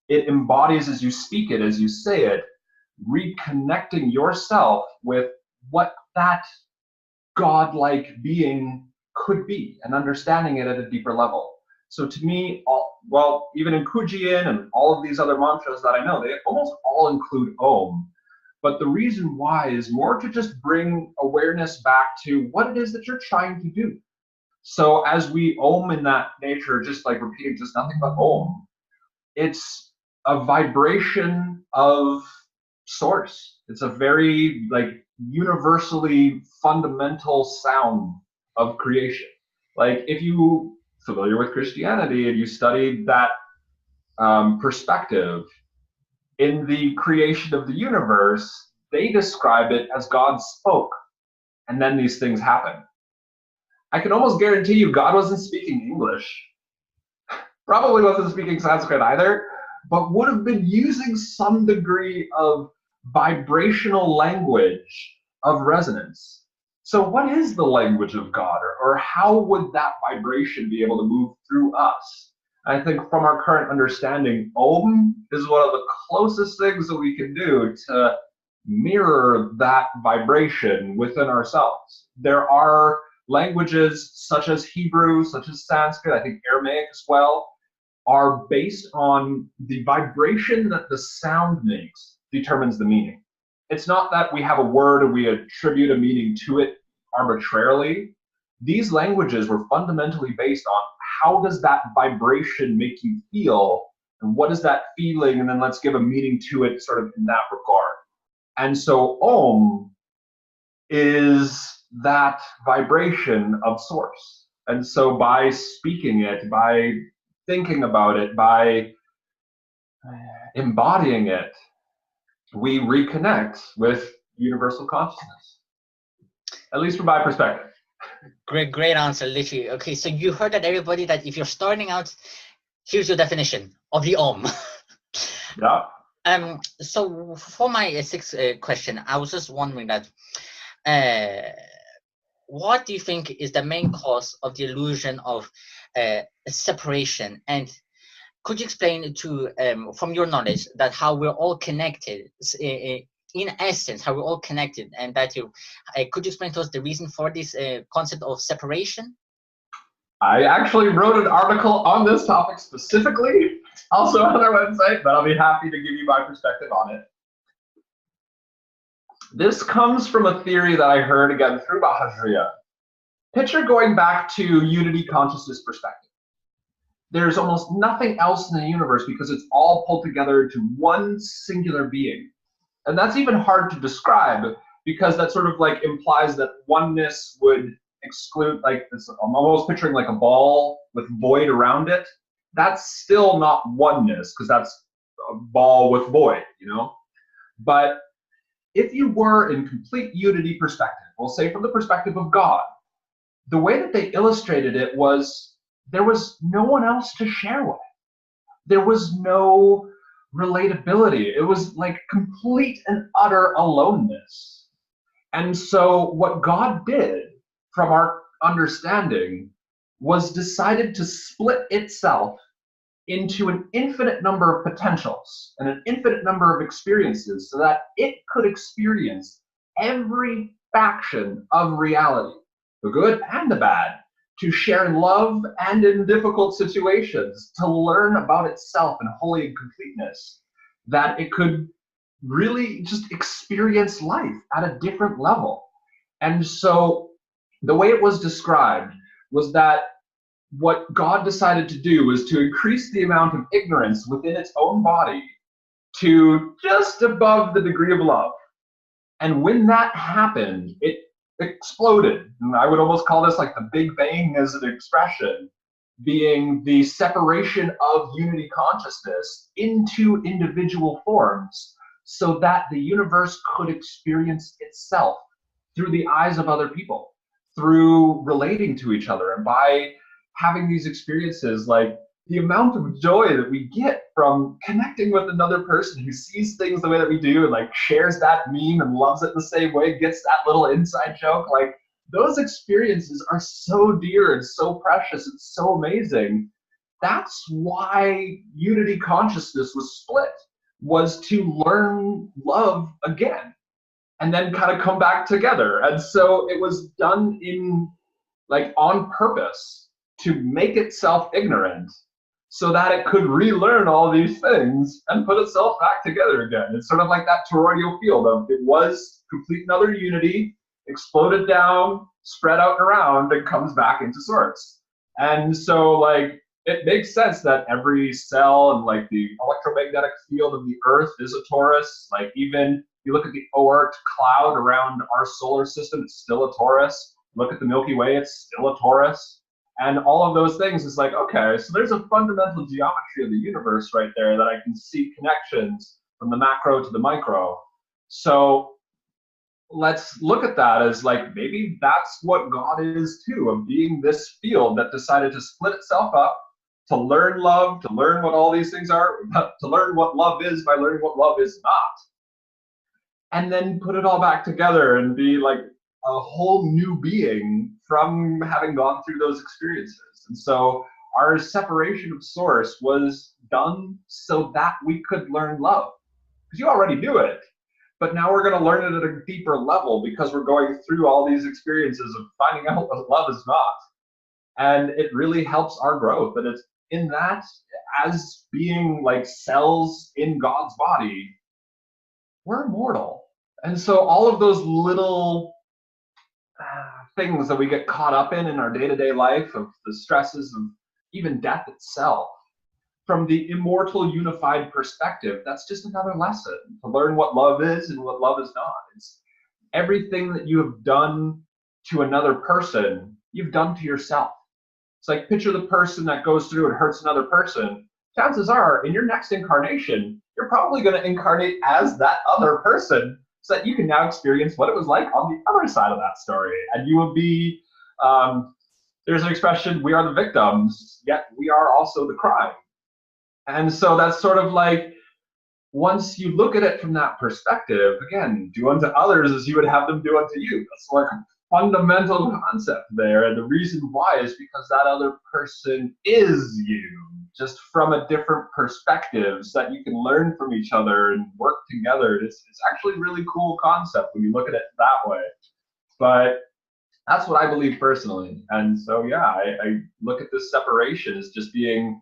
it embodies, as you speak it, as you say it, reconnecting yourself with what that godlike being could be and understanding it at a deeper level. So to me, even in Kujian and all of these other mantras that I know, they almost all include Om. But the reason why is more to just bring awareness back to what it is that you're trying to do. So as we Om in that nature, just like repeating just nothing but Om, it's a vibration of source. It's a very like universally fundamental sound of creation. Like if you familiar with Christianity and you studied that perspective, in the creation of the universe, they describe it as God spoke, and then these things happen. I can almost guarantee you God wasn't speaking English, probably wasn't speaking Sanskrit either, but would have been using some degree of vibrational language of resonance. So what is the language of God, or how would that vibration be able to move through us? I think from our current understanding, Om is one of the closest things that we can do to mirror that vibration within ourselves. There are languages such as Hebrew, such as Sanskrit, I think Aramaic as well, are based on the vibration that the sound makes determines the meaning. It's not that we have a word and we attribute a meaning to it arbitrarily. These languages were fundamentally based on how does that vibration make you feel, and what is that feeling, and then let's give a meaning to it sort of in that regard. And so Om is that vibration of source. And so by speaking it, by thinking about it, by embodying it, we reconnect with universal consciousness. At least from my perspective. Great answer, literally. Okay, so you heard that, everybody, that if you're starting out, here's your definition of the Om. Yeah. So for my sixth question, I was just wondering that, what do you think is the main cause of the illusion of separation? And could you explain to, from your knowledge, that how we're all connected, in essence, how we're all connected, and that you could you explain to us the reason for this concept of separation? I actually wrote an article on this topic specifically, also on our website, but I'll be happy to give you my perspective on it. This comes from a theory that I heard again through Baha'u'llah. Picture going back to unity consciousness perspective. There's almost nothing else in the universe because it's all pulled together into one singular being. And that's even hard to describe because that sort of like implies that oneness would exclude, like, I'm almost picturing like a ball with void around it. That's still not oneness because that's a ball with void, you know? But if you were in complete unity perspective, we'll say from the perspective of God, the way that they illustrated it was there was no one else to share with. There was no relatability. It was like complete and utter aloneness. And so what God did, from our understanding, was decided to split itself into an infinite number of potentials and an infinite number of experiences so that it could experience every faction of reality, the good and the bad, to share in love and in difficult situations, to learn about itself in wholly and completeness, that it could really just experience life at a different level. And so the way it was described was that what God decided to do was to increase the amount of ignorance within its own body to just above the degree of love. And when that happened, it exploded. And I would almost call this like the Big Bang as an expression, being the separation of unity consciousness into individual forms so that the universe could experience itself through the eyes of other people, through relating to each other. And by having these experiences, like the amount of joy that we get from connecting with another person who sees things the way that we do and like shares that meme and loves it the same way, gets that little inside joke, like those experiences are so dear and so precious and so amazing. That's why unity consciousness was split, was to learn love again and then kind of come back together. And so it was done in like on purpose to make itself ignorant so that it could relearn all these things and put itself back together again. It's sort of like that toroidal field of it was complete and utter unity, exploded down, spread out and around, and comes back into source. And so like it makes sense that every cell and like the electromagnetic field of the earth is a torus. Like even if you look at the Oort cloud around our solar system, it's still a torus. Look at the Milky Way, it's still a torus. And all of those things is like, okay, so there's a fundamental geometry of the universe right there that I can see connections from the macro to the micro. So let's look at that as like, maybe that's what God is too, of being this field that decided to split itself up, to learn love, to learn what all these things are, to learn what love is by learning what love is not. And then put it all back together and be like a whole new being from having gone through those experiences. And so our separation of source was done so that we could learn love. Because you already do it, but now we're going to learn it at a deeper level because we're going through all these experiences of finding out what love is not. And it really helps our growth. And it's in that, as being like cells in God's body, we're immortal. And so all of those little things that we get caught up in our day-to-day life, of the stresses of even death itself, from the immortal unified perspective, that's just another lesson to learn what love is and what love is not. It's everything that you have done to another person, you've done to yourself. It's like, picture the person that goes through and hurts another person. Chances are, in your next incarnation, you're probably going to incarnate as that other person, so that you can now experience what it was like on the other side of that story. And you will be, there's an expression, we are the victims, yet we are also the crime. And so that's sort of like, once you look at it from that perspective, again, do unto others as you would have them do unto you. That's like a fundamental concept there. And the reason why is because that other person is you, just from a different perspective, so that you can learn from each other and work together. It's actually a really cool concept when you look at it that way. But that's what I believe personally. And so, yeah, I look at this separation as just being,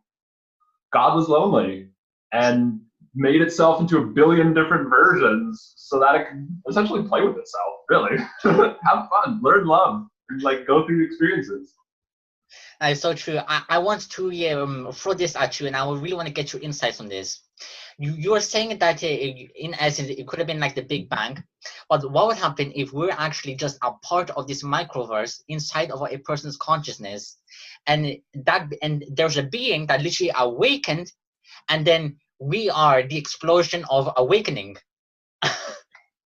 God was lonely and made itself into a billion different versions so that it can essentially play with itself, really. Have fun, learn love, and like go through experiences. It's so true. I want to throw this at you, and I really want to get your insights on this. You were saying that in essence it could have been like the Big Bang, but what would happen if we're actually just a part of this microverse inside of a person's consciousness, and there's a being that literally awakened, and then we are the explosion of awakening?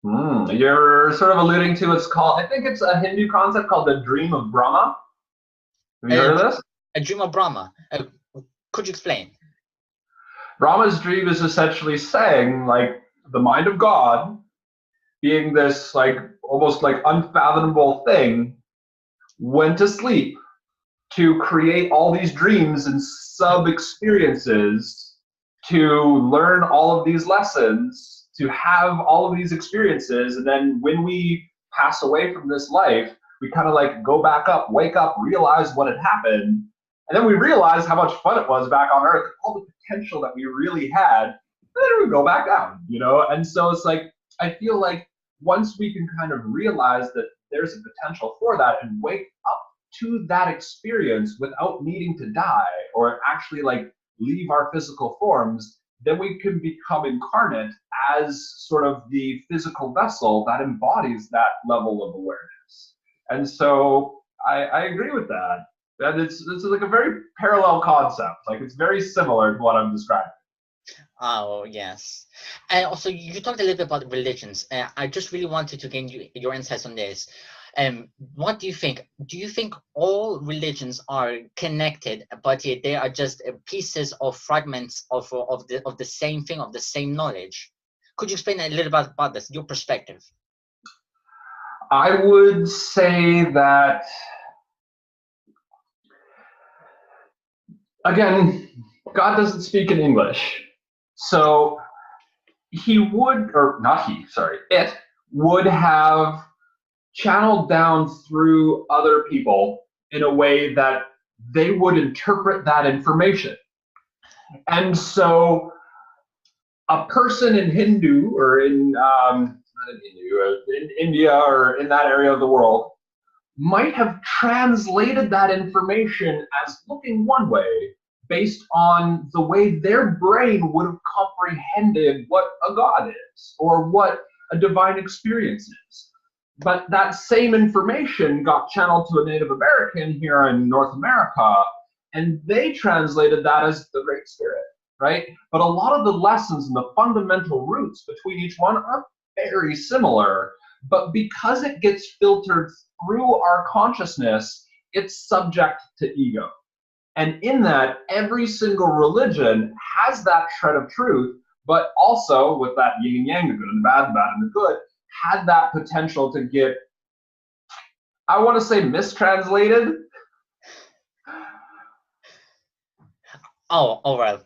You're sort of alluding to, it's called, I think it's a Hindu concept called the Dream of Brahma. Have you heard of this? A Dream of Brahma. Could you explain? Brahma's dream is essentially saying, like, the mind of God being this like almost like unfathomable thing went to sleep to create all these dreams and sub experiences, to learn all of these lessons, to have all of these experiences. And then when we pass away from this life, we kind of like go back up, wake up, realize what had happened. And then we realize how much fun it was back on Earth, all the potential that we really had, and then we go back down, you know? And so it's like, I feel like once we can kind of realize that there's a potential for that and wake up to that experience without needing to die or actually like leave our physical forms, then we can become incarnate as sort of the physical vessel that embodies that level of awareness. And so I agree with that. And it's like a very parallel concept. Like, it's very similar to what I'm describing. Oh, yes. And also, you talked a little bit about religions. I just really wanted to gain your insights on this. What do you think? Do you think all religions are connected, but they are just pieces or fragments of the same thing, of the same knowledge? Could you explain a little bit about this, your perspective? I would say that, again, God doesn't speak in English. So he would, or not he, sorry, it would have channeled down through other people in a way that they would interpret that information. And so a person in Hindu or in, not in Hindu, in India or in that area of the world might have translated that information as looking one way based on the way their brain would have comprehended what a God is or what a divine experience is. But that same information got channeled to a Native American here in North America, and they translated that as the Great Spirit, right? But a lot of the lessons and the fundamental roots between each one are very similar, but because it gets filtered through our consciousness, it's subject to ego. And in that, every single religion has that shred of truth, but also with that yin and yang, the good and the bad and the good, had that potential to get, I want to say, mistranslated. Oh, all right.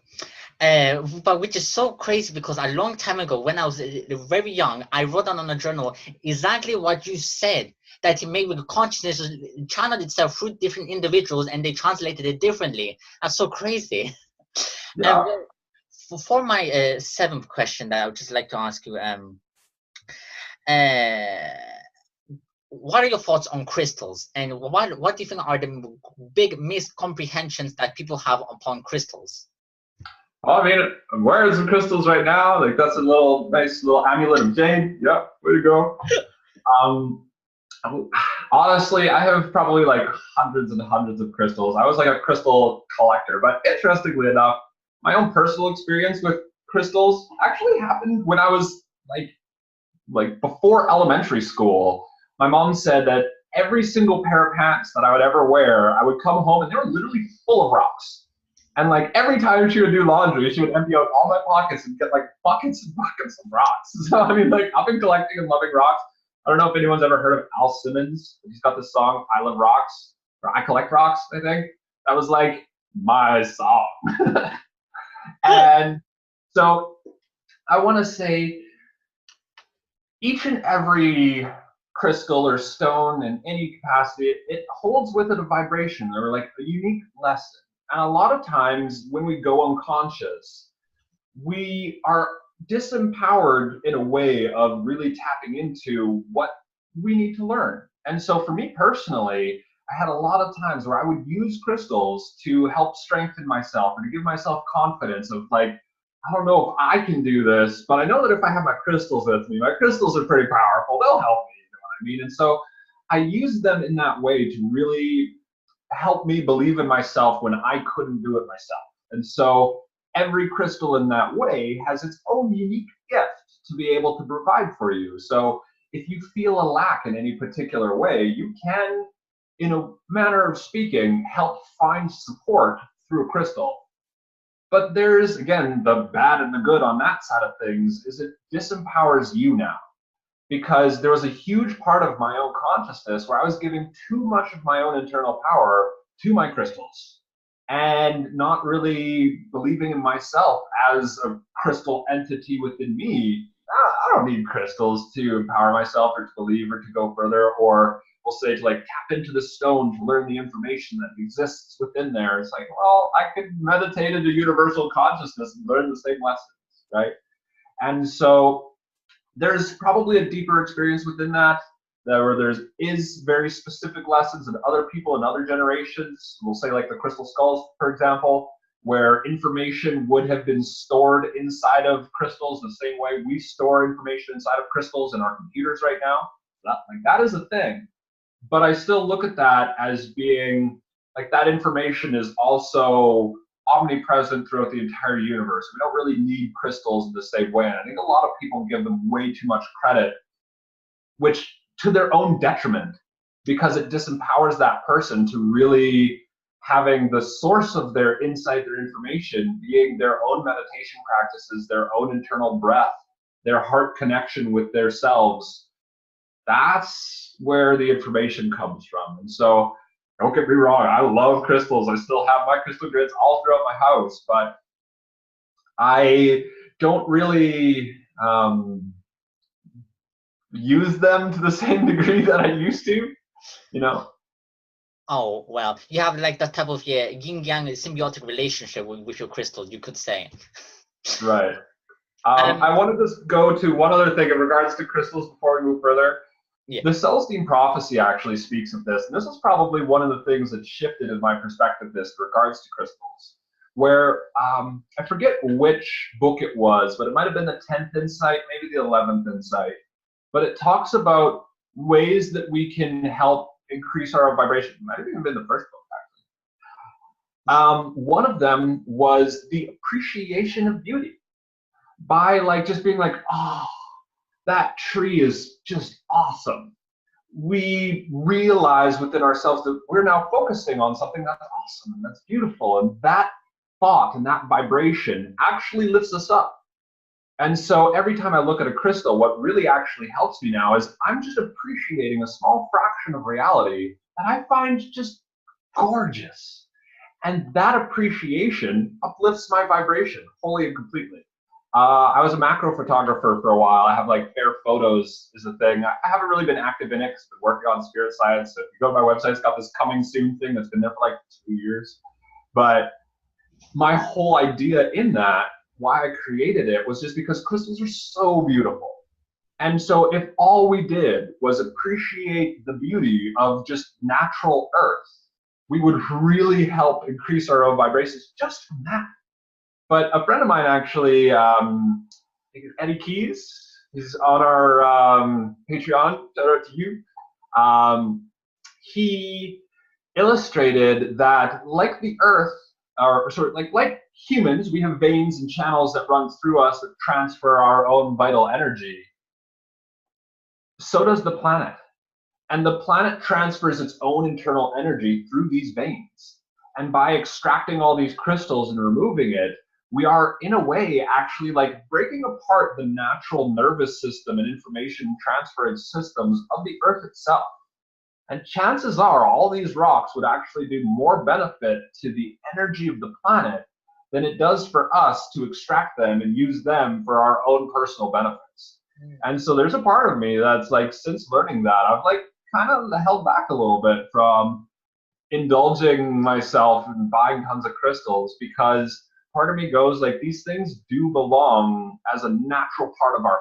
But which is so crazy because a long time ago, when I was very young, I wrote down on a journal exactly what you said, that it made with consciousness channeled itself through different individuals and they translated it differently. That's so crazy. Yeah. Well, for my seventh question that I would just like to ask you, uh, what are your thoughts on crystals, and what do you think are the big miscomprehensions that people have upon crystals? Well, I mean, I'm wearing some crystals right now. Like that's a nice little amulet of jade. Yep, way to go. Um, Honestly, I have probably like hundreds and hundreds of crystals. I was like a crystal collector, but interestingly enough, my own personal experience with crystals actually happened when I was like before elementary school. My mom said that every single pair of pants that I would ever wear, I would come home and they were literally full of rocks. And like every time she would do laundry, she would empty out all my pockets and get like buckets and buckets of rocks. So I mean, like I've been collecting and loving rocks. I don't know if anyone's ever heard of Al Simmons. He's got this song, I Love Rocks, or I Collect Rocks, I think. That was like my song. And so I want to say each and every crystal or stone in any capacity, it holds with it a vibration or like a unique lesson. And a lot of times when we go unconscious, we are disempowered in a way of really tapping into what we need to learn. And so for me personally, I had a lot of times where I would use crystals to help strengthen myself or to give myself confidence of like, I don't know if I can do this, but I know that if I have my crystals with me, my crystals are pretty powerful. They'll help me, you know what I mean? And so I use them in that way to really help me believe in myself when I couldn't do it myself. And so every crystal in that way has its own unique gift to be able to provide for you. So if you feel a lack in any particular way, you can, in a manner of speaking, help find support through a crystal. But there's, again, the bad and the good on that side of things is it disempowers you now. Because there was a huge part of my own consciousness where I was giving too much of my own internal power to my crystals and not really believing in myself as a crystal entity within me. I don't need crystals to empower myself or to believe or to go further, or we'll say to like tap into the stone to learn the information that exists within there. It's like, well, I could meditate into universal consciousness and learn the same lessons, right? And so there's probably a deeper experience within that, where is very specific lessons and other people in other generations, we'll say like the crystal skulls, for example, where information would have been stored inside of crystals the same way we store information inside of crystals in our computers right now. That is a thing. But I still look at that as being like that information is also omnipresent throughout the entire universe. We don't really need crystals in the same way. And I think a lot of people give them way too much credit, which to their own detriment, because it disempowers that person to really having the source of their insight, their information, being their own meditation practices, their own internal breath, their heart connection with their selves. That's where the information comes from. And so don't get me wrong, I love crystals. I still have my crystal grids all throughout my house, but I don't really use them to the same degree that I used to, you know? Oh, well, you have like that type of yin-yang symbiotic relationship with your crystals, you could say. Right. I wanted to go to one other thing in regards to crystals before we move further. Yeah. The Celestine Prophecy actually speaks of this, and this is probably one of the things that shifted in my perspective in regards to crystals, where I forget which book it was, but it might have been the 10th Insight, maybe the 11th Insight, but it talks about ways that we can help increase our vibration. It might have even been the first book, actually. One of them was the appreciation of beauty, by like just being like, oh, that tree is just awesome. We realize within ourselves that we're now focusing on something that's awesome and that's beautiful, and that thought and that vibration actually lifts us up. And so every time I look at a crystal, what really actually helps me now is I'm just appreciating a small fraction of reality that I find just gorgeous. And that appreciation uplifts my vibration wholly and completely. I was a macro photographer for a while. I have like Fair Photos is a thing. I haven't really been active in it because I've been working on spirit science. So if you go to my website, it's got this coming soon thing that's been there for like 2 years. But my whole idea in that, why I created it, was just because crystals are so beautiful. And so if all we did was appreciate the beauty of just natural earth, we would really help increase our own vibrations just from that. But a friend of mine actually, I think it's Eddie Keys, he's on our Patreon, shout out to you. He illustrated that like the earth, or sort of like humans, we have veins and channels that run through us that transfer our own vital energy. So does the planet. And the planet transfers its own internal energy through these veins. And by extracting all these crystals and removing it, we are in a way actually like breaking apart the natural nervous system and information transference systems of the earth itself. And chances are all these rocks would actually do more benefit to the energy of the planet than it does for us to extract them and use them for our own personal benefits. And so there's a part of me that's like, since learning that, I've like kind of held back a little bit from indulging myself and buying tons of crystals, because part of me goes like, these things do belong as a natural part of our earth.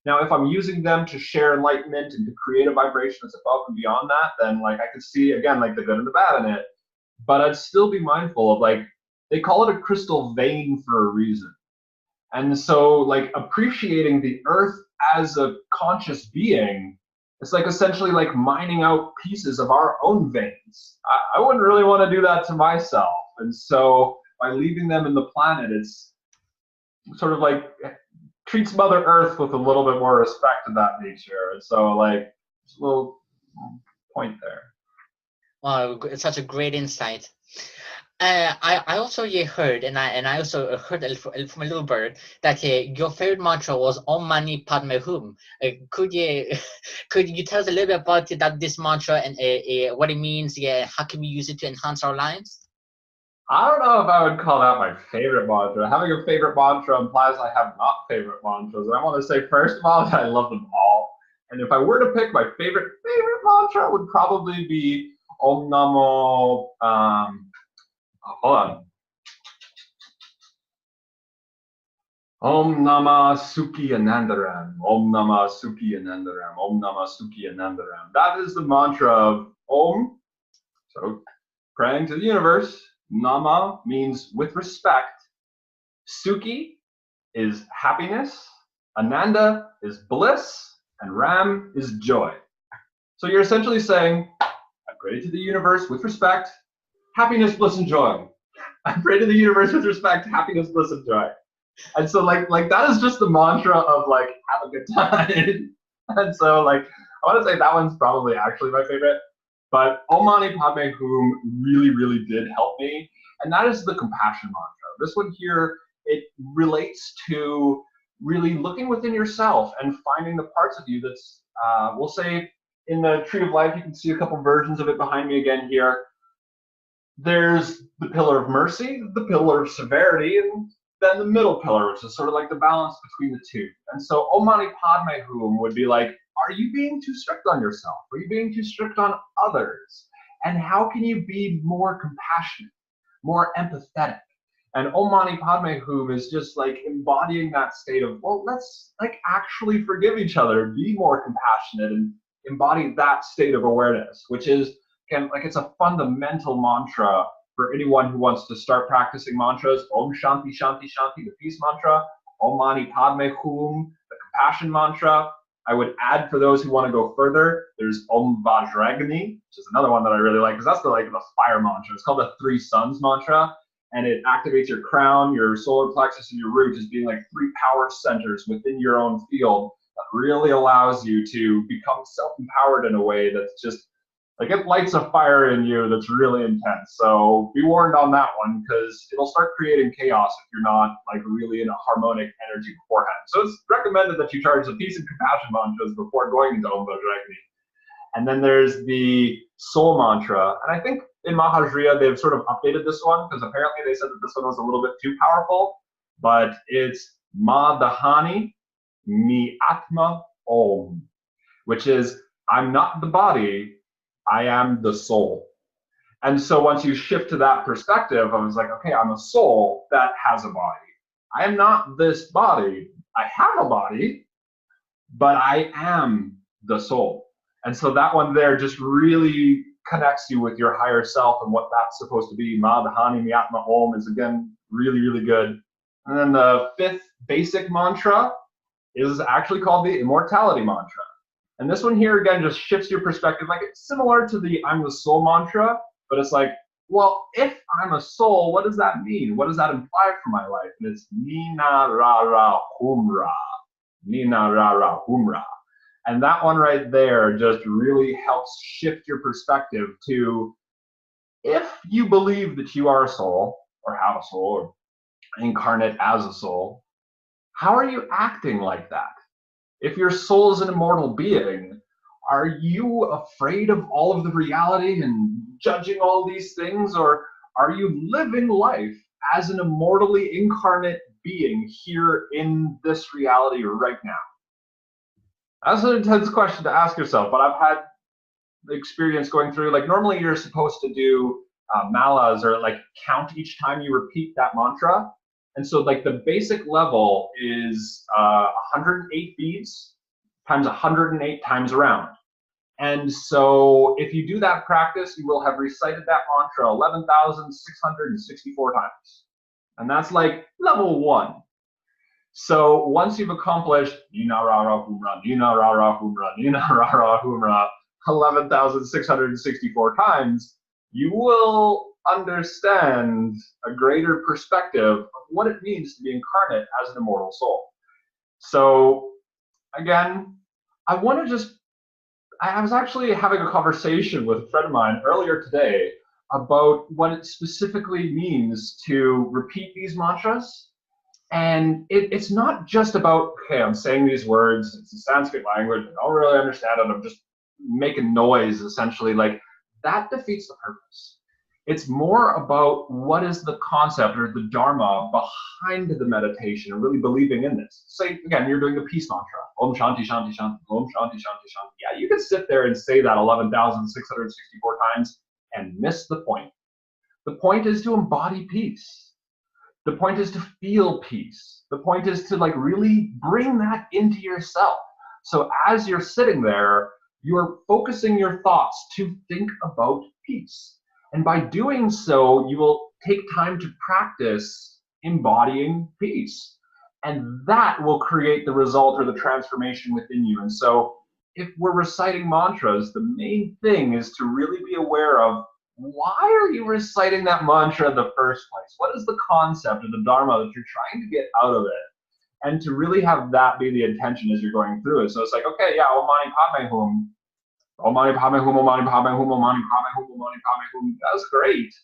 Now, if I'm using them to share enlightenment and to create a vibration that's above and beyond that, then like I could see again like the good and the bad in it. But I'd still be mindful of like, they call it a crystal vein for a reason. And so like appreciating the earth as a conscious being, it's like essentially like mining out pieces of our own veins. I wouldn't really want to do that to myself. And so by leaving them in the planet, it's sort of like treats Mother Earth with a little bit more respect in that nature. And so like, just a little point there. Wow, it's such a great insight. I also heard, and I also heard from a little bird that your favorite mantra was Om Mani Padme Hum. Could you tell us a little bit about this mantra and what it means? Yeah, how can we use it to enhance our lives? I don't know if I would call that my favorite mantra. Having a favorite mantra implies I have not favorite mantras. And I want to say, first of all, that I love them all. And if I were to pick my favorite mantra, would probably be Om Namo. Hold on. Om Namah Sukhi Anandaram. Om Namah Sukhi Anandaram. Om Namah Sukhi Anandaram. That is the mantra of Om. So praying to the universe. Nama means with respect. Sukhi is happiness. Ananda is bliss. And Ram is joy. So you're essentially saying, I pray to the universe with respect. Happiness, bliss, and joy. I pray to the universe with respect, happiness, bliss, and joy. And so like that is just the mantra of like, have a good time. And so like, I want to say that one's probably actually my favorite. But Om Mani Padme Hum really, really did help me. And that is the compassion mantra. This one here, it relates to really looking within yourself and finding the parts of you that's, we'll say in the Tree of Life, you can see a couple versions of it behind me again here. There's the pillar of mercy, the pillar of severity, and then the middle pillar, which is sort of like the balance between the two. And so Om Mani Padme Hum would be like, are you being too strict on yourself? Are you being too strict on others? And how can you be more compassionate, more empathetic? And Om Mani Padme Hum is just like embodying that state of, well, let's like actually forgive each other, be more compassionate, and embody that state of awareness, which is, again, like it's a fundamental mantra for anyone who wants to start practicing mantras. Om Shanti Shanti Shanti, the peace mantra. Om Mani Padme Hum, the compassion mantra. I would add, for those who want to go further, there's Om Vajragni, which is another one that I really like, because that's the fire mantra. It's called the Three Suns mantra, and it activates your crown, your solar plexus, and your root as being like 3 power centers within your own field that really allows you to become self-empowered in a way that's just like, it lights a fire in you that's really intense. So be warned on that one, because it'll start creating chaos if you're not like really in a harmonic energy beforehand. So it's recommended that you charge the peace and compassion mantras before going into Om Vajragni. And then there's the soul mantra. And I think in Mahajriya, they've sort of updated this one because apparently they said that this one was a little bit too powerful, but it's Ma Dahani Mi Atma Om, which is, I'm not the body, I am the soul. And so once you shift to that perspective, I was like, okay, I'm a soul that has a body. I am not this body. I have a body, but I am the soul. And so that one there just really connects you with your higher self and what that's supposed to be. Ma Dahani Mi Atma Om is, again, really, really good. And then the fifth basic mantra is actually called the immortality mantra. And this one here, again, just shifts your perspective. Like, it's similar to the I'm the soul mantra, but it's like, well, if I'm a soul, what does that mean? What does that imply for my life? And it's Nina Ra Ra Humra. Nina Ra Ra Humra. And that one right there just really helps shift your perspective to, if you believe that you are a soul, or have a soul, or incarnate as a soul, how are you acting like that? If your soul is an immortal being, are you afraid of all of the reality and judging all these things, or are you living life as an immortally incarnate being here in this reality right now? That's an intense question to ask yourself, but I've had the experience going through, like, normally you're supposed to do malas, or like count each time you repeat that mantra. And so like the basic level is 108 beads times 108 times around. And so if you do that practice, you will have recited that mantra 11,664 times. And that's like level 1. So once you've accomplished Nina Ra Ra Humra, Nina Ra Ra Humra, Nina Ra Ra Humra 11,664 times, you will understand a greater perspective of what it means to be incarnate as an immortal soul. So again, I was actually having a conversation with a friend of mine earlier today about what it specifically means to repeat these mantras. And it's not just about, okay, I'm saying these words, it's a Sanskrit language, I don't really understand it, I'm just making noise, essentially. Like, that defeats the purpose. It's more about what is the concept or the dharma behind the meditation and really believing in this. Say, again, you're doing the peace mantra, Om Shanti Shanti Shanti, Om Shanti Shanti Shanti. Yeah, you can sit there and say that 11,664 times and miss the point. The point is to embody peace. The point is to feel peace. The point is to like really bring that into yourself. So as you're sitting there, you're focusing your thoughts to think about peace. And by doing so, you will take time to practice embodying peace. And that will create the result or the transformation within you. And so if we're reciting mantras, the main thing is to really be aware of, why are you reciting that mantra in the first place? What is the concept or the dharma that you're trying to get out of it? And to really have that be the intention as you're going through it. So it's like, okay, yeah, Om Mani Padme Hum. Om Mani Padme Hum, Om Mani Padme Hum, Om Mani Padme Hum, Om Mani Padme Hum. That's great.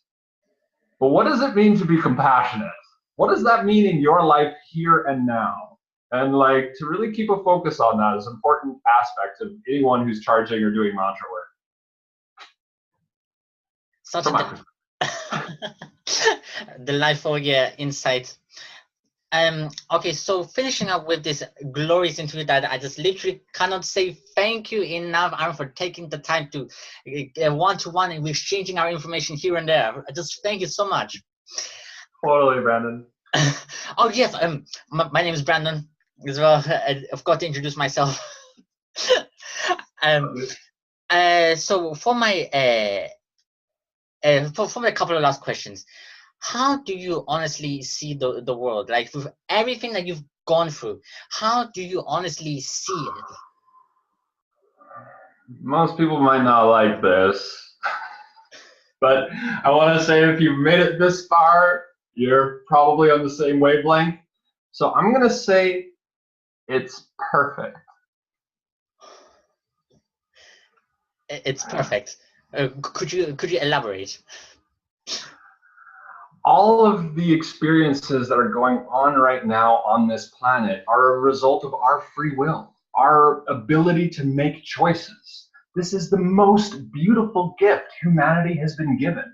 But what does it mean to be compassionate? What does that mean in your life here and now? And like, to really keep a focus on that is an important aspect of anyone who's charging or doing mantra work. Such a delightful insight. Okay, so finishing up with this glorious interview that I just literally cannot say thank you enough, Aaron, for taking the time to one-to-one and exchanging our information here and there. I just thank you so much. Totally, Brandon. Oh yes, my name is Brandon as well. I forgot to introduce myself. So for my for a couple of last questions, how do you honestly see the world? Like, with everything that you've gone through, how do you honestly see it? Most people might not like this, but I want to say if you've made it this far, you're probably on the same wavelength. So I'm going to say it's perfect. It's perfect. Could you elaborate? All of the experiences that are going on right now on this planet are a result of our free will, our ability to make choices. This is the most beautiful gift humanity has been given.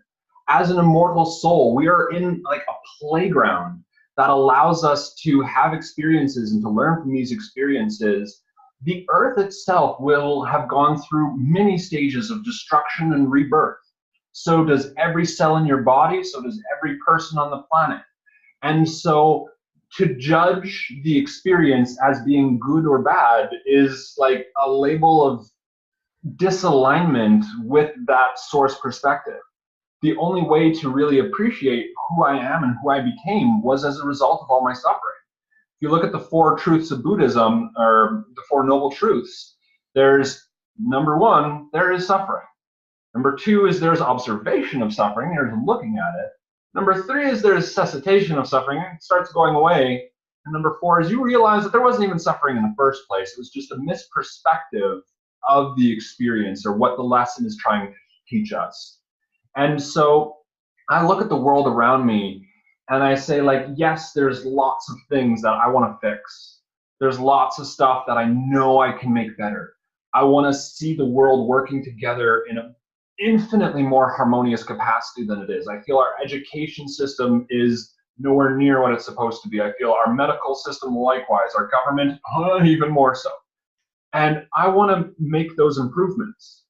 As an immortal soul, we are in like a playground that allows us to have experiences and to learn from these experiences. The earth itself will have gone through many stages of destruction and rebirth. So does every cell in your body, so does every person on the planet. And so to judge the experience as being good or bad is like a label of disalignment with that source perspective. The only way to really appreciate who I am and who I became was as a result of all my suffering. If you look at the 4 truths of Buddhism, or the 4 noble truths, there's number 1, there is suffering. Number 2 is there's observation of suffering, there's looking at it. Number 3 is there's cessation of suffering, it starts going away. And number 4 is you realize that there wasn't even suffering in the first place. It was just a misperspective of the experience or what the lesson is trying to teach us. And so I look at the world around me and I say, like, yes, there's lots of things that I want to fix. There's lots of stuff that I know I can make better. I want to see the world working together in an infinitely more harmonious capacity than it is. I feel our education system is nowhere near what it's supposed to be. I feel our medical system likewise, our government even more so. And I want to make those improvements.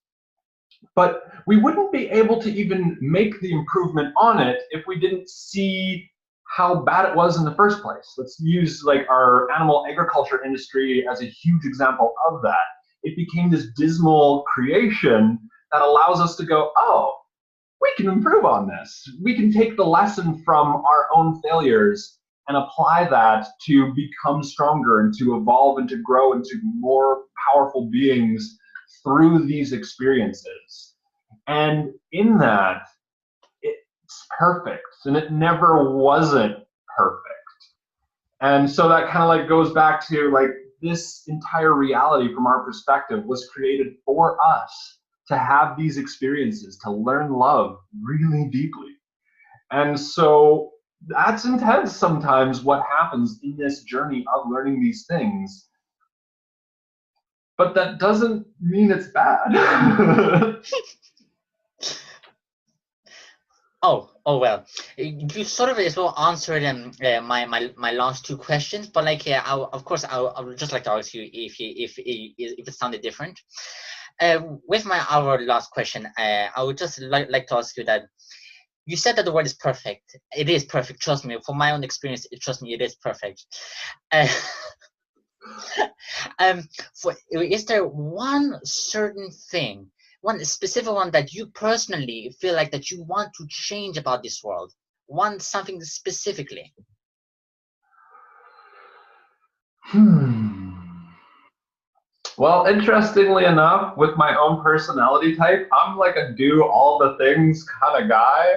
But we wouldn't be able to even make the improvement on it if we didn't see how bad it was in the first place. Let's use like our animal agriculture industry as a huge example of that. It became this dismal creation that allows us to go, oh, we can improve on this. We can take the lesson from our own failures and apply that to become stronger and to evolve and to grow into more powerful beings through these experiences. And in that, it's perfect, and it never wasn't perfect. And so that kind of like goes back to like this entire reality from our perspective was created for us to have these experiences, to learn love really deeply. And so that's intense sometimes what happens in this journey of learning these things. But that doesn't mean it's bad. Oh well, you sort of as well answered my last 2 questions, but like I would just like to ask you if it sounded different. With our last question, I would just like to ask you that you said that the word is perfect. It is perfect. Trust me. From my own experience, trust me, it is perfect. Is there one certain thing, one specific one that you personally feel like that you want to change about this world? Something specifically? Well, interestingly enough, with my own personality type, I'm like a do all the things kind of guy.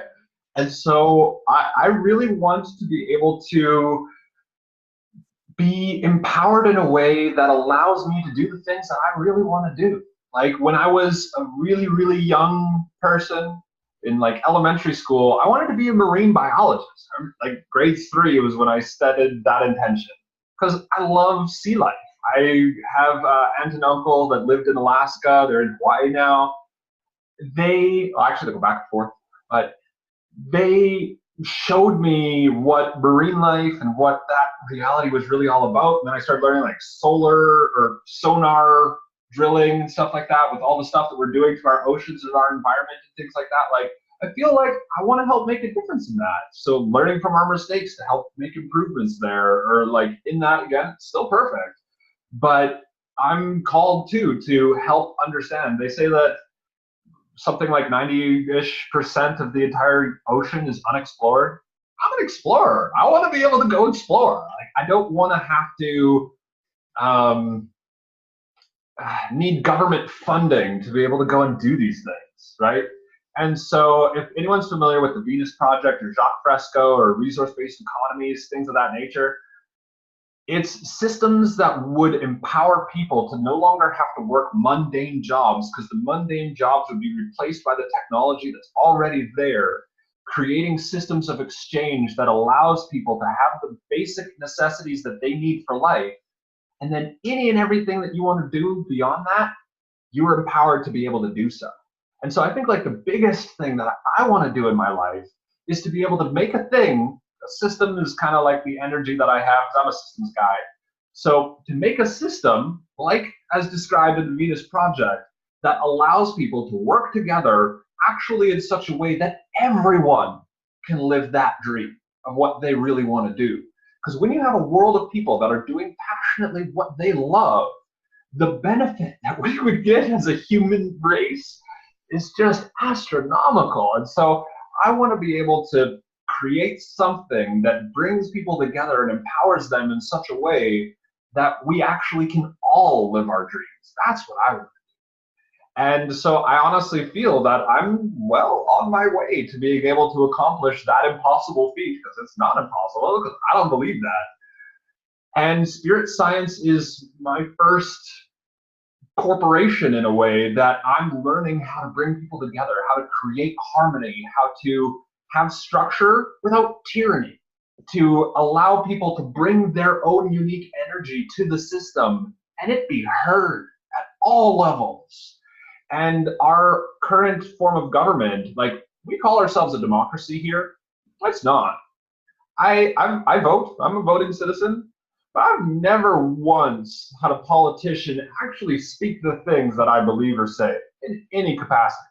And so I really want to be able to be empowered in a way that allows me to do the things that I really want to do. Like when I was a really, really young person in like elementary school, I wanted to be a marine biologist. Like grade 3 was when I started that intention because I love sea life. I have an aunt and uncle that lived in Alaska. They're in Hawaii now. They go back and forth, but they showed me what marine life and what that reality was really all about. And then I started learning like solar or sonar drilling and stuff like that with all the stuff that we're doing to our oceans and our environment and things like that. Like, I feel like I want to help make a difference in that. So learning from our mistakes to help make improvements there, or like in that, again, it's still perfect. But I'm called too to help understand. They say that something like 90-ish% of the entire ocean is unexplored. I'm an explorer. I want to be able to go explore. Like, I don't want to have to need government funding to be able to go and do these things, right? And so if anyone's familiar with the Venus Project or Jacques Fresco or resource-based economies, things of that nature, it's systems that would empower people to no longer have to work mundane jobs, because the mundane jobs would be replaced by the technology that's already there, creating systems of exchange that allows people to have the basic necessities that they need for life. And then any and everything that you want to do beyond that, you are empowered to be able to do so. And so I think like the biggest thing that I want to do in my life is to be able to make a thing. A system is kind of like the energy that I have, because I'm a systems guy. So to make a system, like as described in the Venus Project, that allows people to work together actually in such a way that everyone can live that dream of what they really want to do. Because when you have a world of people that are doing passionately what they love, the benefit that we would get as a human race is just astronomical. And so I want to be able to create something that brings people together and empowers them in such a way that we actually can all live our dreams. That's what I want to do. And so I honestly feel that I'm well on my way to being able to accomplish that impossible feat, because it's not impossible, because I don't believe that. And spirit science is my first corporation in a way that I'm learning how to bring people together, how to create harmony, how to have structure without tyranny, to allow people to bring their own unique energy to the system and it be heard at all levels. And our current form of government, like we call ourselves a democracy here, it's not. I vote, I'm a voting citizen, but I've never once had a politician actually speak the things that I believe or say in any capacity.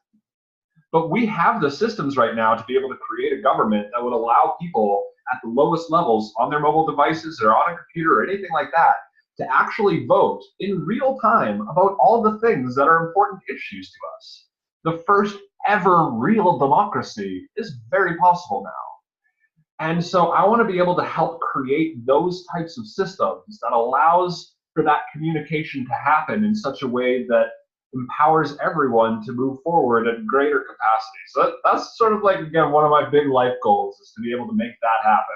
But we have the systems right now to be able to create a government that would allow people at the lowest levels on their mobile devices or on a computer or anything like that to actually vote in real time about all the things that are important issues to us. The first ever real democracy is very possible now. And so I want to be able to help create those types of systems that allows for that communication to happen in such a way that empowers everyone to move forward at greater capacity. So that's sort of like, again, one of my big life goals is to be able to make that happen.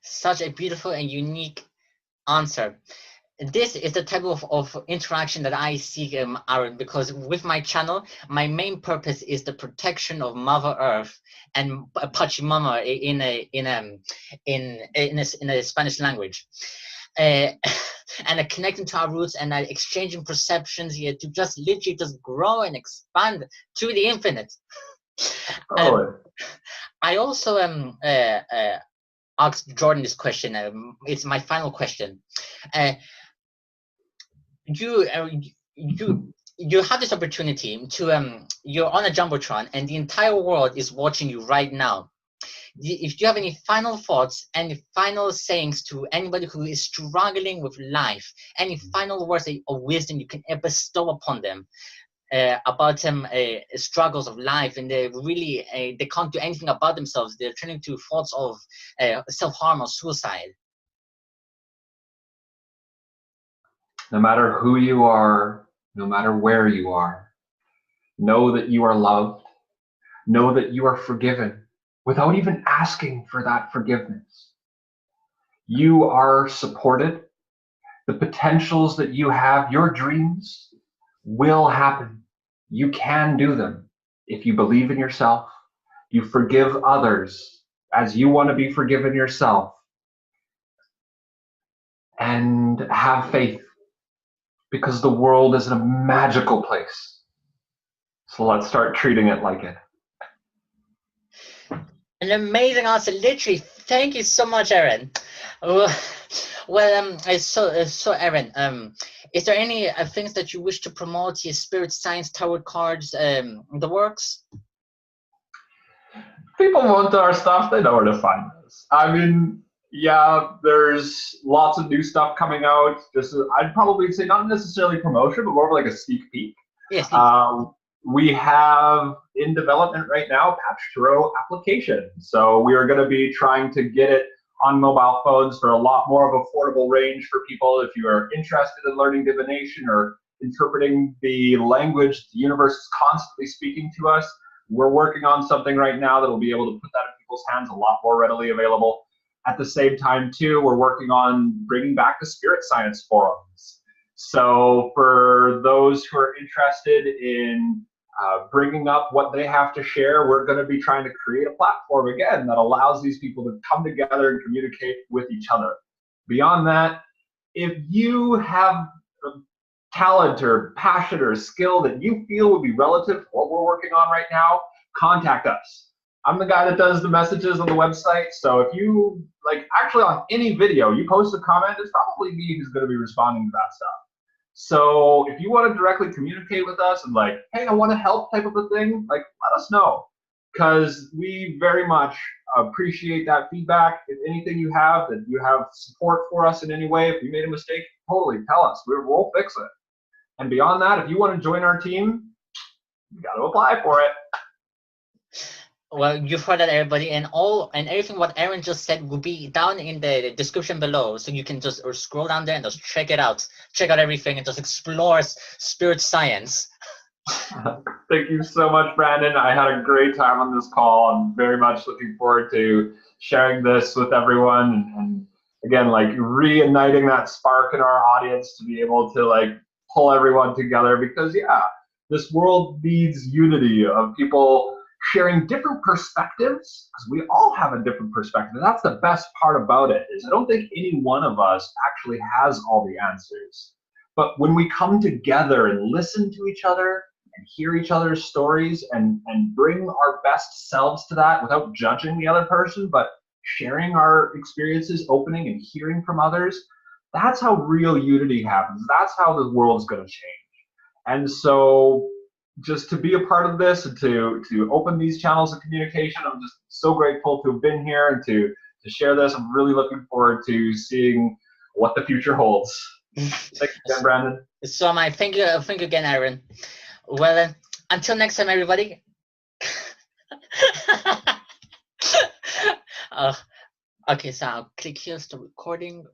Such a beautiful and unique answer. This is the type of interaction that I seek, Aaron, because with my channel, my main purpose is the protection of Mother Earth and Pachamama in a Spanish language. And connecting to our roots and exchanging perceptions here to just literally just grow and expand to the infinite. I also asked Jordan this question. It's my final question. You have this opportunity to you're on a jumbotron and the entire world is watching you right now. If you have any final thoughts, any final sayings to anybody who is struggling with life, any final words of wisdom you can bestow upon them about struggles of life, and they really they can't do anything about themselves, they're turning to thoughts of self-harm or suicide. No matter who you are, no matter where you are, know that you are loved, know that you are forgiven without even asking for that forgiveness. You are supported. The potentials that you have, your dreams, will happen. You can do them if you believe in yourself, you forgive others as you want to be forgiven yourself, and have faith, because the world is a magical place. So let's start treating it like it. An amazing answer, literally. Thank you so much, Aaron. So Aaron, is there any things that you wish to promote, your spirit science, tarot cards, the works? People want our stuff, they know where to find us. I mean, yeah, there's lots of new stuff coming out. I'd probably say not necessarily promotion, but more of like a sneak peek. Yes. We have in development right now Patch Tarot application. So we are going to be trying to get it on mobile phones for a lot more of affordable range for people. If you are interested in learning divination or interpreting the language the universe is constantly speaking to us, we're working on something right now that will be able to put that in people's hands a lot more readily available. At the same time, too, we're working on bringing back the spirit science forums. So for those who are interested in bringing up what they have to share, we're going to be trying to create a platform again that allows these people to come together and communicate with each other. Beyond that, if you have talent or passion or skill that you feel would be relative to what we're working on right now, contact us. I'm the guy that does the messages on the website, so if you, like, actually on any video, you post a comment, it's probably me who's going to be responding to that stuff. So if you want to directly communicate with us and like, hey, I want to help type of a thing, like, let us know, because we very much appreciate that feedback. If anything you have, that you have support for us in any way, if we made a mistake, totally tell us. We'll fix it. And beyond that, if you want to join our team, you got to apply for it. Well, you've heard that, everybody, and everything what Aaron just said will be down in the description below, so you can just scroll down there and just check it out. Check out everything and just explore spirit science. Thank you so much, Brandon. I had a great time on this call. I'm very much looking forward to sharing this with everyone, and again, like, reigniting that spark in our audience to be able to like pull everyone together, because yeah, this world needs unity of people sharing different perspectives, because we all have a different perspective. That's the best part about it, is I don't think any one of us actually has all the answers. But when we come together and listen to each other and hear each other's stories and bring our best selves to that without judging the other person, but sharing our experiences, opening and hearing from others, that's how real unity happens. That's how the world's going to change. And so just to be a part of this and to open these channels of communication, I'm just so grateful to have been here and to share this. I'm really looking forward to seeing what the future holds. Thanks again, Brandon. So am I. Thank you again, Aaron. Well, until next time, everybody. Okay, so I'll click here, start recording.